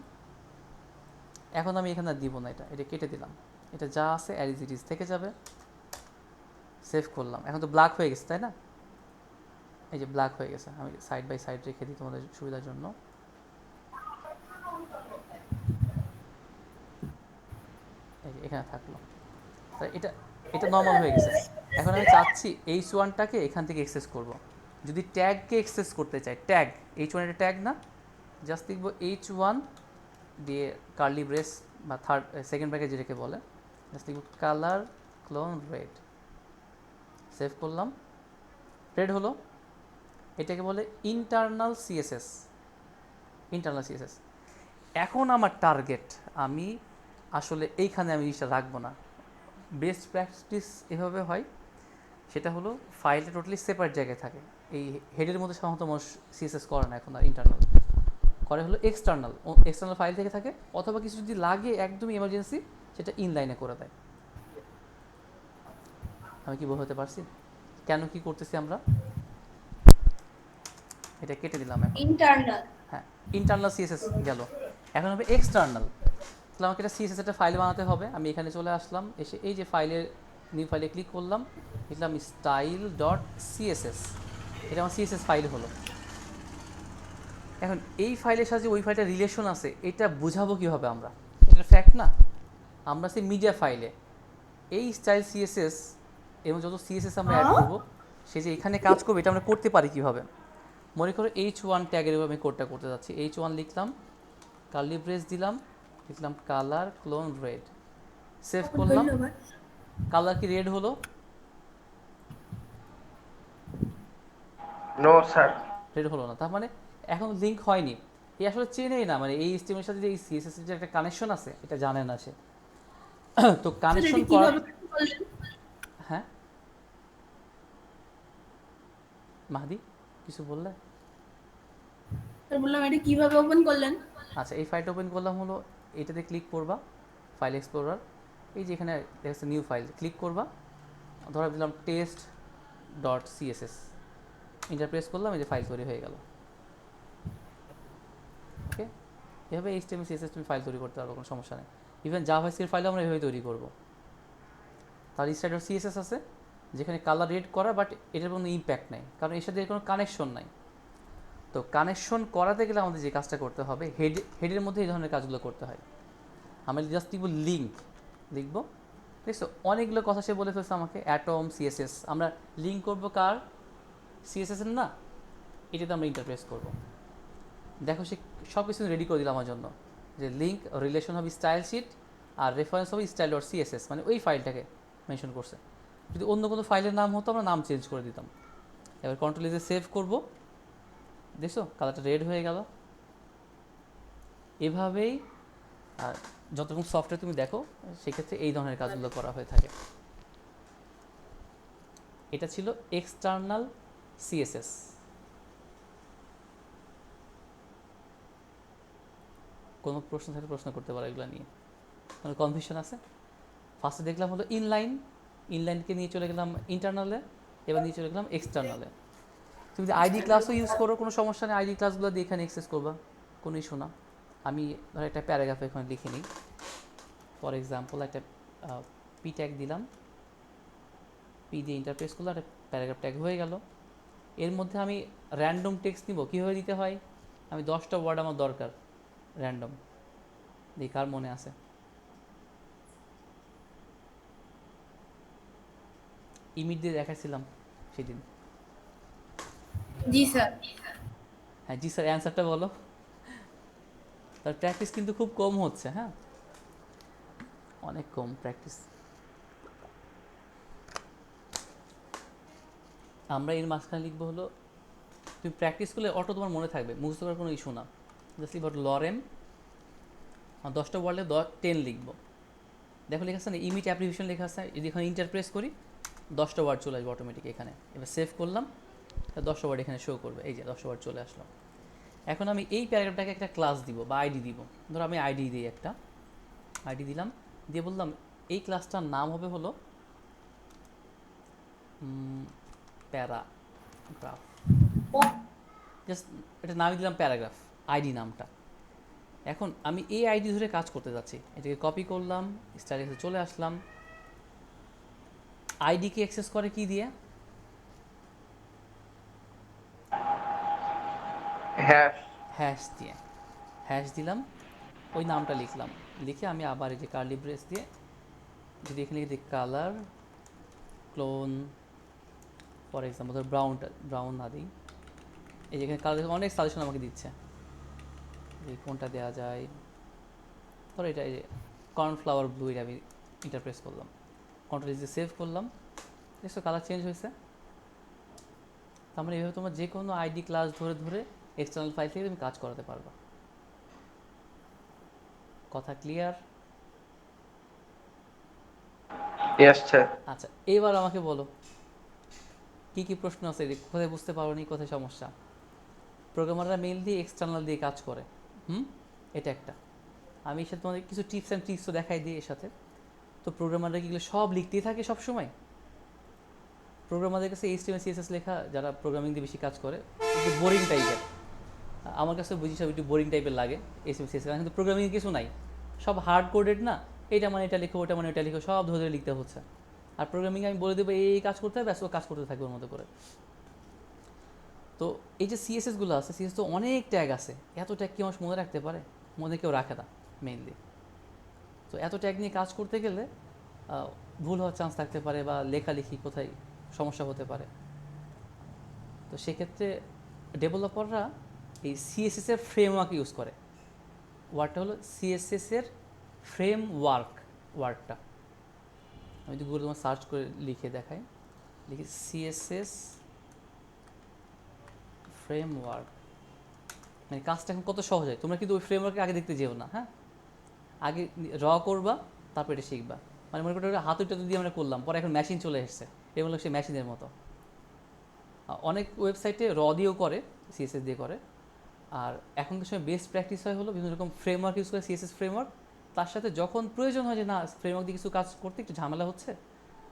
এখন আমি এখানে আর দিব না, এটা কেটে দিলাম, এটা যা আছে অ্যাজ ইট ইজ থেকে যাবে। সেভ করলাম, এখন তো ব্ল্যাক হয়ে গেছে তাই না, এই যে ব্ল্যাক হয়ে গেছে। আমি সাইড বাই সাইড রেখে দিই তোমাদের সুবিধার জন্য। এই যে এখানে থাকলো, তাই এটা এটা নর্মাল হয়ে গেছে। এখন আমি চাচ্ছি H1টাকে এখান থেকে এক্সেস করব। যদি ট্যাগকে এক্সেস করতে চাই, ট্যাগ H1 এটা ট্যাগ না, জাস্ট লিখবো H1 দিয়ে কার্লি ব্রেস বা সেকেন্ড ব্র্যাকেট যেটাকে বলে, জাস্ট লিখবো কালার ক্লোন রেড। সেভ করলাম, রেড হলো। এটাকে বলে ইন্টারনাল সিএসএস, ইন্টারনাল সিএসএস। এখন আমার টার্গেট, আমি আসলে এইখানে আমি জিনিসটা রাখবো না। বেস্ট প্র্যাকটিস এভাবে হয়, সেটা হলো ফাইলটা টোটালি সেপারেট জায়গায় থাকে। এই হেডের মধ্যে সাধারণত মানুষ সিএসএস করে না এখন আর, ইন্টারনাল করে হলো এক্সটার্নাল, এক্সটার্নাল ফাইল থেকে থাকে, অথবা কিছু যদি লাগে একদমই এমার্জেন্সি সেটা ইনলাইনে করে দেয়। আমি কি বোঝাতে পারছি কেন কি করতেছি আমরা? এটা কেটে দিলাম এখন। ইন্টারনাল। হ্যাঁ, ইন্টারনাল সিএসএস গেল, এখন হবে এক্সটার্নাল। তাহলে আমাকে একটা সিএসএস একটা ফাইল বানাতে হবে। আমি এখানে চলে আসলাম, এসে এই যে ফাইলের নিউ ফাইলে ক্লিক করলাম, লিখলাম স্টাইল ডট সিএসএস, এটা আমার সিএসএস ফাইল হলো। এখন এই ফাইলের সাথে ওই ফাইলটার রিলেশন আছে, এটা বোঝাবো কীভাবে আমরা? এটা ফ্যাক্ট না, আমরা সেই মিডিয়া ফাইলে এই স্টাইল সিএসএস এবং যত সিএসএস আমরা অ্যাড করবো সে যে এখানে কাজ করবে, এটা আমরা করতে পারি কীভাবে? মনে করো H1 ট্যাগের উপর আমি কোডটা করতে যাচ্ছি। H1 লিখলাম, কার্লি ব্রেস দিলাম, লিখলাম কালার ক্লোন রেড, সেভ করলাম। কালার কি রেড হলো? No sir. রেড হলো না, তার মানে এখন লিঙ্ক হয়নি। এই আসলে চেনেই না, মানে এই স্টিমের সাথে যে এই সিএসএস এর যে একটা কানেকশন আছে এটা জানে না সে। তো কানেকশন করা, হ্যাঁ মাহাদি কিছু বললে? বললাম এটা কিভাবে ওপেন করলেন? আচ্ছা, এই ফাইলটা ওপেন করলাম হলো, এটাতে ক্লিক করবা, ফাইল এক্সপ্লোরার, এই যে এখানে দেখছে নিউ ফাইল, ক্লিক করবা, ধরা দিলাম টেস্ট ডট সিএসএস, ইন্টারপ্রেস করলাম, এই যে ফাইল তৈরি হয়ে গেল। ওকে, এভাবে এইচটিএমএল সিএসএস তুমি ফাইল তৈরি করতে পারবো, কোনো সমস্যা নেই। ইভেন জাভাস্ক্রিপ্ট ফাইল আমরা এভাবে তৈরি করবো। তার স্টাইল ডট সিএসএস আছে যেখানে কালার রেড করা, বাট এটার কোনো ইম্প্যাক্ট নেই, কারণ এর সাথে কোনো কানেকশন নাই। তো কানেকশন করাতে গেলে আমাদের যে কাজটা করতে হবে, হেডের মধ্যে এই ধরনের কাজগুলো করতে হয়। আমি জাস্ট লিখবো লিঙ্ক, লিখবো, দেখছো অনেকগুলো কথা সে বলে ফেলছে আমাকে, অ্যাটম, সিএসএস। আমরা লিঙ্ক করবো কার? সিএসএস এর না, এটাতে আমরা ইন্টারপ্রেস করবো। দেখো সে সব কিছু রেডি করে দিল আমার জন্য, যে লিঙ্ক রিলেশন হবে স্টাইল শিট, আর রেফারেন্স হবে স্টাইল ডট সিএসএস, মানে ওই ফাইলটাকে মেনশন করছে। যদি অন্য কোনো ফাইলের নাম হতো আমরা নাম চেঞ্জ করে দিতাম। এবার কন্ট্রোল এজে সেভ করবো, দেখছো কালারটা রেড হয়ে গেল। এভাবেই যত রকম সফটওয়্যার তুমি দেখো সেক্ষেত্রে এই ধরনের কাজগুলো করা হয়ে থাকে। এটা ছিল এক্সটার্নাল সিএসএস। কোনো প্রশ্ন থাকলে প্রশ্ন করতে পারো এগুলো নিয়ে, কোনো কনফিউশন আছে? ফার্স্টে দেখলাম হলো ইনলাইন, ইনলাইনকে নিয়ে চলে গেলাম ইন্টারনালে, এবার নিয়ে চলে গেলাম এক্সটার্নালে। তুমি যদি আইডি ক্লাসও ইউজ করো কোনো সমস্যা নেই, আইডি ক্লাসগুলো দিয়ে এখানে অ্যাক্সেস করবা, কোনো ইস্যু না। আমি ধর একটা প্যারাগ্রাফ এখানে লিখে নিই, ফর এক্সাম্পল একটা পি ট্যাগ দিলাম, পি দিয়ে ইন্টারপ্রেস করলো, একটা প্যারাগ্রাফ ট্যাগ হয়ে গেল। এর মধ্যে আমি র্যান্ডম টেক্সট নিব, কীভাবে দিতে হয়? আমি 10টা ওয়ার্ড আমার দরকার র্যান্ডম, দেখি কার মনে আছে। ইমিট দিয়ে দেখাচ্ছিলাম সেদিন। জি স্যার। হ্যাঁ জি স্যার, অ্যান্সারটা বলো। তার প্র্যাকটিস কিন্তু খুব কম হচ্ছে, হ্যাঁ অনেক কম প্র্যাকটিস। আমরা এর মাঝখানে লিখবো হলো, তুমি প্র্যাকটিস করলে অটো তোমার মনে থাকবে, মুখস্থ করার কোনো ইস্যু না। জাস্ট লিখবো লরেম, 10টা ওয়ার্ডে 10 লিখবো। দেখো লেখা আছে না ইমিট অ্যাপ্লিকেশন লেখা আছে, যদি এখানে ইন্টারপ্রেস করি 10টা ওয়ার্ড চলে আসবে অটোমেটিক এখানে। এবার সেভ করলাম, 10টা ওয়ার্ড এখানে শো করবে, এই যে 10টা ওয়ার্ড চলে আসলো। এখন আমি এই প্যারাগ্রাফটাকে একটা ক্লাস দিব বা আইডি দিব। ধরো আমি আইডি দিই, একটা আইডি দিলাম, দিয়ে বললাম এই ক্লাসটার নাম হবে হলো প্যারাগ্রাফ, জাস্ট এটা নামই দিলাম প্যারাগ্রাফ, আইডি নামটা। এখন আমি এই আইডি ধরে কাজ করতে যাচ্ছি, এটাকে কপি করলাম, স্টাইলে চলে আসলাম। আইডিকে অ্যাক্সেস করে কি দিয়ে? হ্যাশ। হ্যাশ দিয়ে। হ্যাশ দিলাম, ওই নামটা লিখলাম, লিখে আমি আবার এই যে কার্লি ব্রেস দিয়ে যদি এখানে লিখে দিই কালার ক্লোন, ফর এক্সাম্পল ধর ব্রাউন না দিই, এই যেখানে কালার অনেক সাজেশন আমাকে দিচ্ছে, এই কোনটা দেওয়া যায়। ধরো এটা এই যে কর্নফ্লাওয়ার ব্লু, এটা আমি ইন্টারপ্রেস করলাম, কন্ট্রোল দিয়ে সেভ করলাম, দেখছো কালার চেঞ্জ হয়েছে। তার মানে এইভাবে তোমার যে কোনো আইডি ক্লাস ধরে ধরে এক্সটার্নাল ফাইল থেকে তুমি কাজ করাতে পারবা। কথা ক্লিয়ার? Yes sir. আচ্ছা এবার আমাকে বলো কি কি প্রশ্ন আছে, কোথায় বুঝতে পারোনি, কোথায় সমস্যা? প্রোগ্রামাররা মেইনলি এক্সটার্নাল দিয়ে কাজ করে, এটা একটা। আমি এর সাথে তোমাদের কিছু টিপস অ্যান্ড ট্রিক্সও দেখাই দিই এর সাথে। তো প্রোগ্রামাররা কি এগুলো সব লিখতেই থাকে সব সময়? প্রোগ্রামারদের কাছে HTML CSS লেখা, যারা প্রোগ্রামিং দিয়ে বেশি কাজ করে, একটু বোরিং টাইপের। আমার কাছে বুঝি সব একটু বোরিং টাইপের লাগে HTML CSS, কিন্তু প্রোগ্রামিং কিছু নাই, সব হার্ড কোডেড না, এটা মানে এটা লিখো, ওটা মানে ওটা লিখো, সব ধরে ধরে লিখতে হচ্ছে। আর প্রোগ্রামিং আমি বলে দেবো এই কাজ করতে হবে, ব্যাস ও কাজ করতে থাকবে ওর মতো করে। তো এই যে সিএসএসগুলো আছে, সিএসএস তো অনেক ট্যাগ আছে, এত ট্যাগ কি মানুষ মনে রাখতে পারে? মনে কেউ রাখে না মেইনলি। তো এত ট্যাগ নিয়ে কাজ করতে গেলে ভুল হওয়ার চান্স থাকতে পারে, বা লেখালেখি কোথায় সমস্যা হতে পারে। তো সেক্ষেত্রে ডেভেলপাররা এই সিএসএসের ফ্রেমওয়ার্ক ইউজ করে। ওয়ার্ডটা হলো সিএসএসের ফ্রেমওয়ার্ক, ওয়ার্ডটা আমি যদি গুগল তোমার সার্চ করে লিখে দেখাই, লিখি সিএসএস ফ্রেমওয়ার্ক, মানে কাজটা এখন কত সহজ হয়। তোমরা কিন্তু ওই ফ্রেমওয়ার্কে আগে দেখতে যেও না, হ্যাঁ আগে র করবা, তারপর এটা শিখবা। মানে মনে করতে হাতুড়িটা দিয়ে আমরা করলাম, পরে এখন মেশিন চলে এসছে, এটা হলো সে মেশিনের মতো। অনেক ওয়েবসাইটে র দিয়েও করে, সিএসএস দিয়ে করে। আর এখনকার সময় বেস্ট প্র্যাকটিস হয় হলো বিভিন্ন রকম ফ্রেমওয়ার্ক ইউজ করে, সিএসএস ফ্রেমওয়ার্ক। তার সাথে যখন প্রয়োজন হয় যে না ফ্রেমওয়ার্ক দিয়ে কিছু কাজ করতে একটু ঝামেলা হচ্ছে,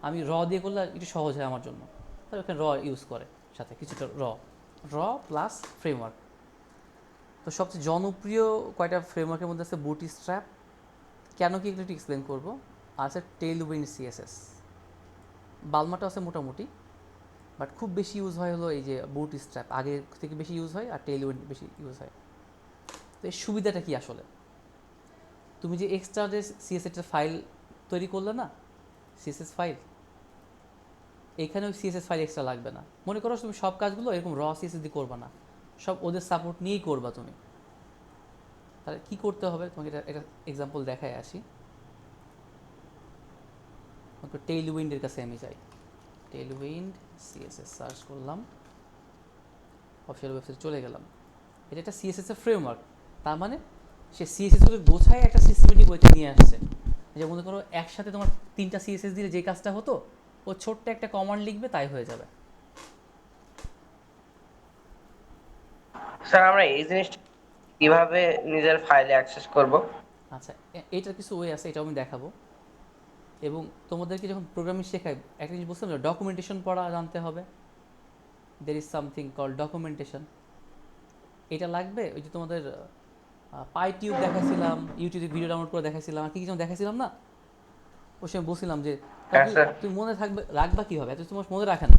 আমি র দিয়ে করলে একটু সহজ হয় আমার জন্য, তাহলে ওখানে র ইউজ করে, সাথে কিছুটা র প্লাস ফ্রেমওয়ার্ক। তো সবচেয়ে জনপ্রিয় কয়টা ফ্রেমওয়ার্কের মধ্যে আছে বুটস্ট্র্যাপ, কেন কি একটু এক্সপ্লেন করবো, আর আছে টেইলউইন্ড সিএসএস। বালমাটা আছে মোটামুটি, বাট খুব বেশি ইউজ হয় হলো এই যে বুটস্ট্র্যাপ, আগে থেকে বেশি ইউজ হয়, আর টেইলউইন্ড বেশি ইউজ হয়। তো এর সুবিধাটা কি আসলে? তুমি যে এক্সট্রা যে সিএসএস ফাইল তৈরি করলে না, সিএসএস ফাইল, এখানে ওই সিএসএস ফাইল এক্সট্রা লাগবে না। মনে করো তুমি সব কাজগুলো এরকম র সিএসএস দিয়ে করবা না, সব ওদের সাপোর্ট নিয়েই করবা তুমি। তাহলে কী করতে হবে তোমাকে এটা এক্সাম্পল দেখায় আসি। টেইল উইন্ডের কাছে আমি যাই, টেইল উইন্ড সিএসএস সার্চ করলাম, অফিসিয়াল ওয়েবসাইটে চলে গেলাম। এটা একটা সিএসএস এর ফ্রেমওয়ার্ক, তার মানে সে সিএসএসকে গোছায় একটা সিস্টেমেটিক ওয়েতে নিয়ে আসছে। যে মনে করো একসাথে তোমার 3টা সিএসএস দিলে যে কাজটা হতো, ও ছোট্ট একটা কমান্ড লিখবে তাই হয়ে যাবে। স্যার আমরা এই জিনিসটা কিভাবে নিজের ফাইলে অ্যাক্সেস করব? আচ্ছা, এইটার কিছু ওয়ে আছে, এটাও আমি দেখাবো। এবং তোমাদেরকে যখন প্রোগ্রামিং শেখায় একটা জিনিস বুঝতে হবে, ডকুমেন্টেশন পড়া জানতে হবে। There is something call documentation. এটা লাগবে। ওই যে তোমাদের পাইটিউব দেখাইছিলাম, ইউটিউবে ভিডিও ডাউনলোড করে দেখাইছিলাম, আর কি যেন দেখাইছিলাম না, ওই সময় বলছিলাম যে হ্যাঁ, স্যার। তুমি মনে রাখবা কীভাবে, এত তোমার মনে রাখে না,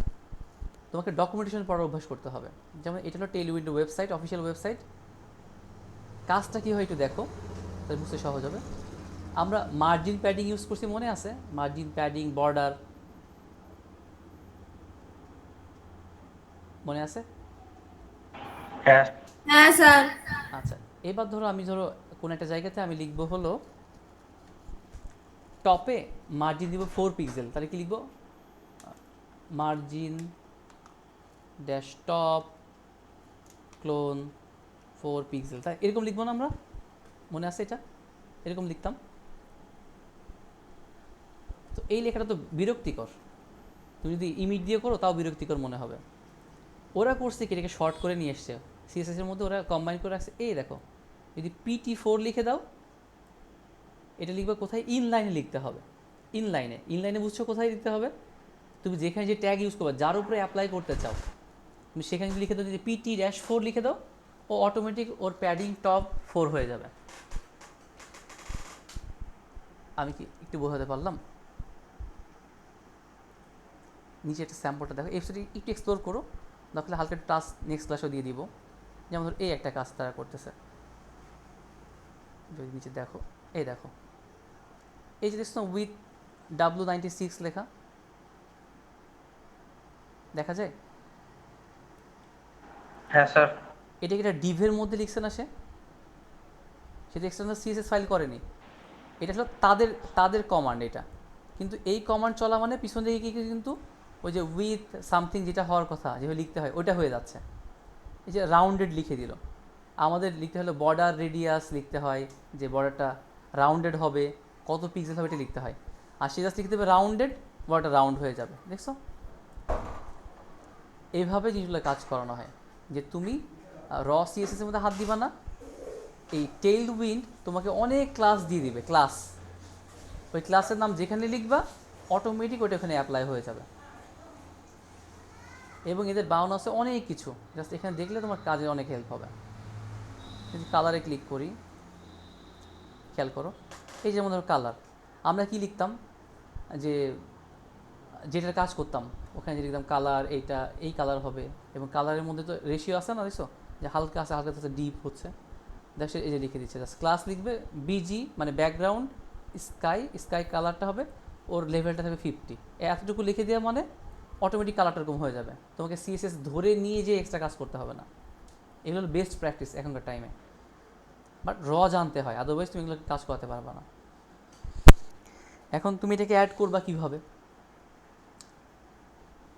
তোমাকে ডকুমেন্টেশন পড়ার অভ্যাস করতে হবে। যেমন এটা হলো tail window website, official website. কাজটা কী হয় একটু দেখো, তাহলে বুঝতে সহজ হবে। আমরা মার্জিন প্যাডিং ইউজ করছি, মনে আছে? মার্জিন প্যাডিং, বর্ডার, মনে আছে? হ্যাঁ হ্যাঁ স্যার। আচ্ছা, এবার ধরো কোনো একটা জায়গাতে আমি লিখবো হলো টপে মার্জিন দিব 4 পিক্সেল, তাহলে কি লিখবো? মার্জিন ড্যাশটপ ক্লোন 4 পিক্সেল, তাই এরকম লিখবো না আমরা? মনে আছে এটা? এরকম লিখতাম। তো এই লেখাটা তো বিরক্তিকর, তুমি যদি ইমিট দিয়ে করো তাও বিরক্তিকর মনে হবে। ওরা করছে কি, এটাকে শর্ট করে নিয়ে এসছে, সিএসএস এর মধ্যে ওরা কম্বাইন করে রাখছে। এই দেখো, যদি PT4 লিখে দাও, এটা লিখবে কোথায়? ইনলাইনে লিখতে হবে। ইনলাইনে বুঝছো কোথায় লিখতে হবে? তুমি যেখানে যে ট্যাগ ইউজ করবে, যার উপরে অ্যাপ্লাই করতে চাও, তুমি সেখানে লিখে দাও, যদি PT-4 লিখে দাও, ও অটোমেটিক ওর প্যাডিং টপ 4 হয়ে যাবে। আমি কি একটু বোঝাতে পারলাম? নিচে একটা স্যাম্পলটা দেখো, এফসিটি একটু এক্সপ্লোর করো, তাহলে হালকা টাস্ক নেক্সট ক্লাসেও দিয়ে দিব। যেমন ধর এই একটা কাজ তারা করতেছে, যদি নিচে দেখো, এই দেখো, এই যে দেখছো উইথ W96 লেখা, দেখা যায়? হ্যাঁ স্যার। এটা কি একটা ডিভের মধ্যে লিখছে না সে? সেটা এক্সটার্নাল সিএসএস ফাইল করেনি, এটা হলো তাদের কমান্ড এটা। কিন্তু এই কমান্ড চলা মানে পিছন দিকে কি কিন্তু ওই যে উইথ সামথিং যেটা হওয়ার কথা, যেভাবে লিখতে হয় ওইটা হয়ে যাচ্ছে। এই যে রাউন্ডেড লিখে দিল, আমাদের লিখতে হলো বর্ডার রেডিয়াস লিখতে হয়, যে বর্ডারটা রাউন্ডেড হবে, কত পিক্সেল হবে এটা লিখতে হয়। আর সে জাস্ট লিখতে হবে রাউন্ডেড, বর্ডারটা রাউন্ড হয়ে যাবে। দেখছো, এইভাবে জিনিসগুলো কাজ করানো হয়। যে তুমি র সিএসএস এর মধ্যে হাত দিবা না, এই টেইল উইন্ড তোমাকে অনেক ক্লাস দিয়ে দিবে, ক্লাস, ওই ক্লাসের নাম যেখানে লিখবা অটোমেটিক ওইটা ওখানে অ্যাপ্লাই হয়ে যাবে। এবং এদের বাউন্ড আছে অনেক কিছু, জাস্ট এখানে দেখলে তোমার কাজে অনেক হেল্প হবে। যদি কালারে ক্লিক করি, খেয়াল করো, এই যেমন ধরো কালার, আমরা কি লিখতাম, যে যেটার কাজ করতাম ওখানে যে লিখতাম কালার, এইটা এই কালার হবে, এবং কালারের মধ্যে তো রেশিও আছে না, দেখছো, যে হালকা আছে, হালকা আছে, ডিপ হচ্ছে, দেখো এই যে লিখে দিচ্ছে, জাস্ট ক্লাস লিখবে বিজি, মানে ব্যাকগ্রাউন্ড স্কাই কালারটা হবে, ওর লেভেলটা থাকবে 50, এতটুকু লিখে দেওয়া মানে অটোমেটিক কালারটা এরকম হয়ে যাবে, তোমাকে সিএসএস ধরে নিয়ে যে এক্সট্রা কাজ করতে হবে না। এগুলো বেস্ট প্র্যাকটিস এখনকার টাইমে, বাট জানতে হয়, আদারওয়াইজ তুমি এগুলো কাজ করাতে পারবে না। এখন তুমি এটাকে অ্যাড করবা কীভাবে?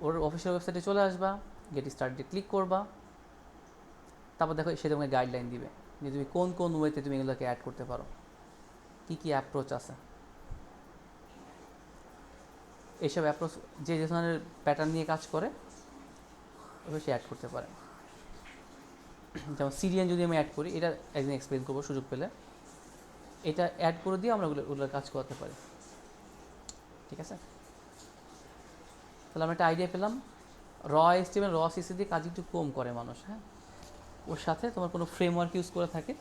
ওর অফিসিয়াল ওয়েবসাইটে চলে আসবা, গেট স্টার্টে ক্লিক করবা, তারপর দেখো সে তোমাকে গাইডলাইন দিবে যে তুমি কোন ওয়েতে তুমি এগুলোকে অ্যাড করতে পারো, কী অ্যাপ্রোচ আছে। এইসব অ্যাপ্রোচ যে ধরনের প্যাটার্ন নিয়ে কাজ করে ওইভাবে সে অ্যাড করতে পারে। যেমন সিরিয়ান যদি আমি অ্যাড করি, এটা একদিন এক্সপ্লেন করবো সুযোগ পেলে, এটা অ্যাড করে দিয়ে আমরা ওগুলো কাজ করাতে পারি। ঠিক আছে, তাহলে আমরা একটা আইডিয়া পেলাম। HTML CSS দিয়ে কাজ একটু কম করে মানুষ, হ্যাঁ, ওর সাথে তোমার কোনো ফ্রেমওয়ার্ক ইউজ করে থাকে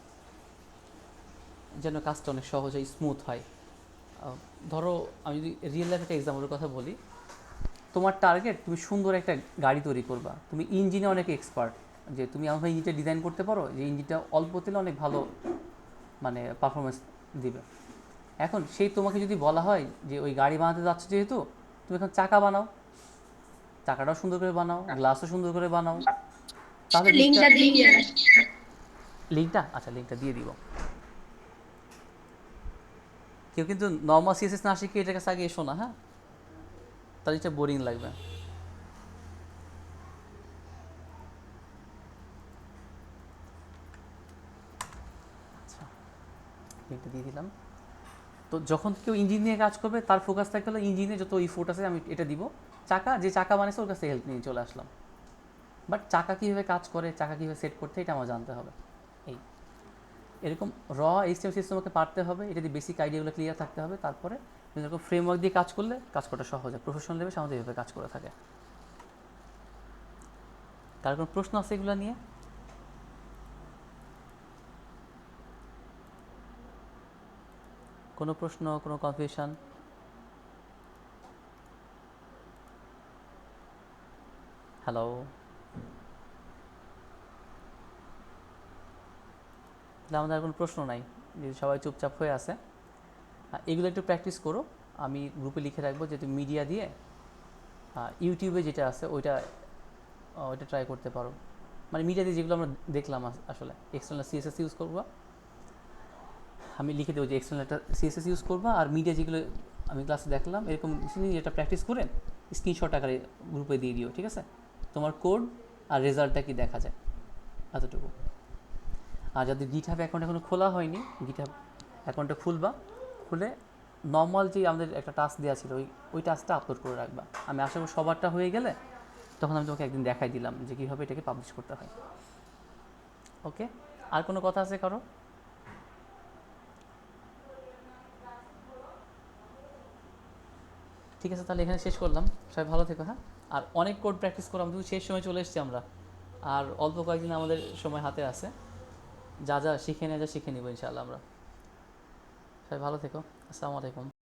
যেন কাজটা অনেক সহজ হয়, স্মুথ হয়। ধরো আমি যদি রিয়েল লাইফ একটা এক্সাম্পলের কথা বলি, তোমার টার্গেট তুমি সুন্দর একটা গাড়ি তৈরি করবা, তুমি ইঞ্জিনে অনেক এক্সপার্ট, যে তুমি আমার ইঞ্জিনটা ডিজাইন করতে পারো, যে ইঞ্জিনটা অল্প তেলে অনেক ভালো মানে পারফরমেন্স দিবে। এখন সেই তোমাকে যদি বলা হয় যে ওই গাড়ি বানাতে যাচ্ছ যেহেতু, তুমি এখন চাকা বানাও, চাকাটাও সুন্দর করে বানাও, গ্লাসও সুন্দর করে বানাও, তাহলে জিনিসটা লিঙ্কটা দিয়ে লিঙ্কটা আচ্ছা লিঙ্কটা দিয়ে দিব। কেউ কিন্তু নর্মাল সিএসএস না শিখে এটার কাছে আগে এসো না, হ্যাঁ, তাহলে এটা বোরিং লাগবে। আচ্ছা লিঙ্কটা দিয়ে দিলাম। তো যখন কেউ ইঞ্জিন নিয়ে কাজ করবে তার ফোকাস থাকতে হলো ইঞ্জিনে যত ইফোর্ট আছে আমি এটা দিব। চাকা যে চাকা বানিয়েছে ওর কাছে হেল্প নিয়ে চলে আসলাম, বাট চাকা কীভাবে কাজ করে, চাকা কীভাবে সেট করতে এটা আমার জানতে হবে। এই এরকম এইচটিএমএল সিস্টেমকে পারতে হবে, এটা দিয়ে বেসিক আইডিয়াগুলো ক্লিয়ার থাকতে হবে। তারপরে এরকম ফ্রেমওয়ার্ক দিয়ে কাজ করলে কাজ করাটা সহজ হয়। প্রফেশনাল লেভেল সাধারণত এইভাবে কাজ করে থাকে। তার কোনো প্রশ্ন আছে এগুলো নিয়ে? কোনো প্রশ্ন, কোনো কনফিউশন? হ্যালো, আমাদের আর কোনো প্রশ্ন নাই, যদি সবাই চুপচাপ হয়ে আছে। এগুলো একটু প্র্যাকটিস করো, আমি গ্রুপে লিখে রাখবো যে তুমি মিডিয়া দিয়ে ইউটিউবে যেটা আছে ওইটা ট্রাই করতে পারো। মানে মিডিয়া দিয়ে যেগুলো আমরা দেখলাম আসলে এক্সটার্নাল সিএসএস ইউজ করবা, আমি লিখে দেবো যে এক্সটার্নাল একটা সিএসএস ইউজ করবা, আর মিডিয়া যেগুলো আমি ক্লাসে দেখলাম এরকম এটা প্র্যাকটিস করে স্ক্রিনশট আকারে গ্রুপে দিয়ে দিও, ঠিক আছে? তোমার কোড আর রেজাল্টটা কি দেখা যায়, এতটুকু। আর যদি গিটহাব অ্যাকাউন্ট এখনও খোলা হয়নি, গিটহাব অ্যাকাউন্টটা খুলবা, খুলে নর্মাল যে আমাদের একটা টাস্ক দেওয়া ছিল ওই টাস্কটা আপলোড করে রাখবা। আমি আশা করি সবারটা হয়ে গেলে তখন আমি তোমাকে একদিন দেখাই দিলাম যে কীভাবে এটাকে পাবলিশ করতে হয়। ওকে, আর কোনো কথা আছে কারো? ঠিক আছে, তাহলে এখানে শেষ করলাম। সবাই ভালো থেকো, হ্যাঁ। আর অনেক কোড প্র্যাকটিস করলাম, কিন্তু শেষ সময় চলে এসেছি আমরা, আর অল্প কয়েকদিন আমাদের সময় হাতে আছে। যা শিখে নিয়ে শিখে নিব ইনশাআল্লাহ আমরা। সবাই ভালো থেকো। আসসালামু আলাইকুম।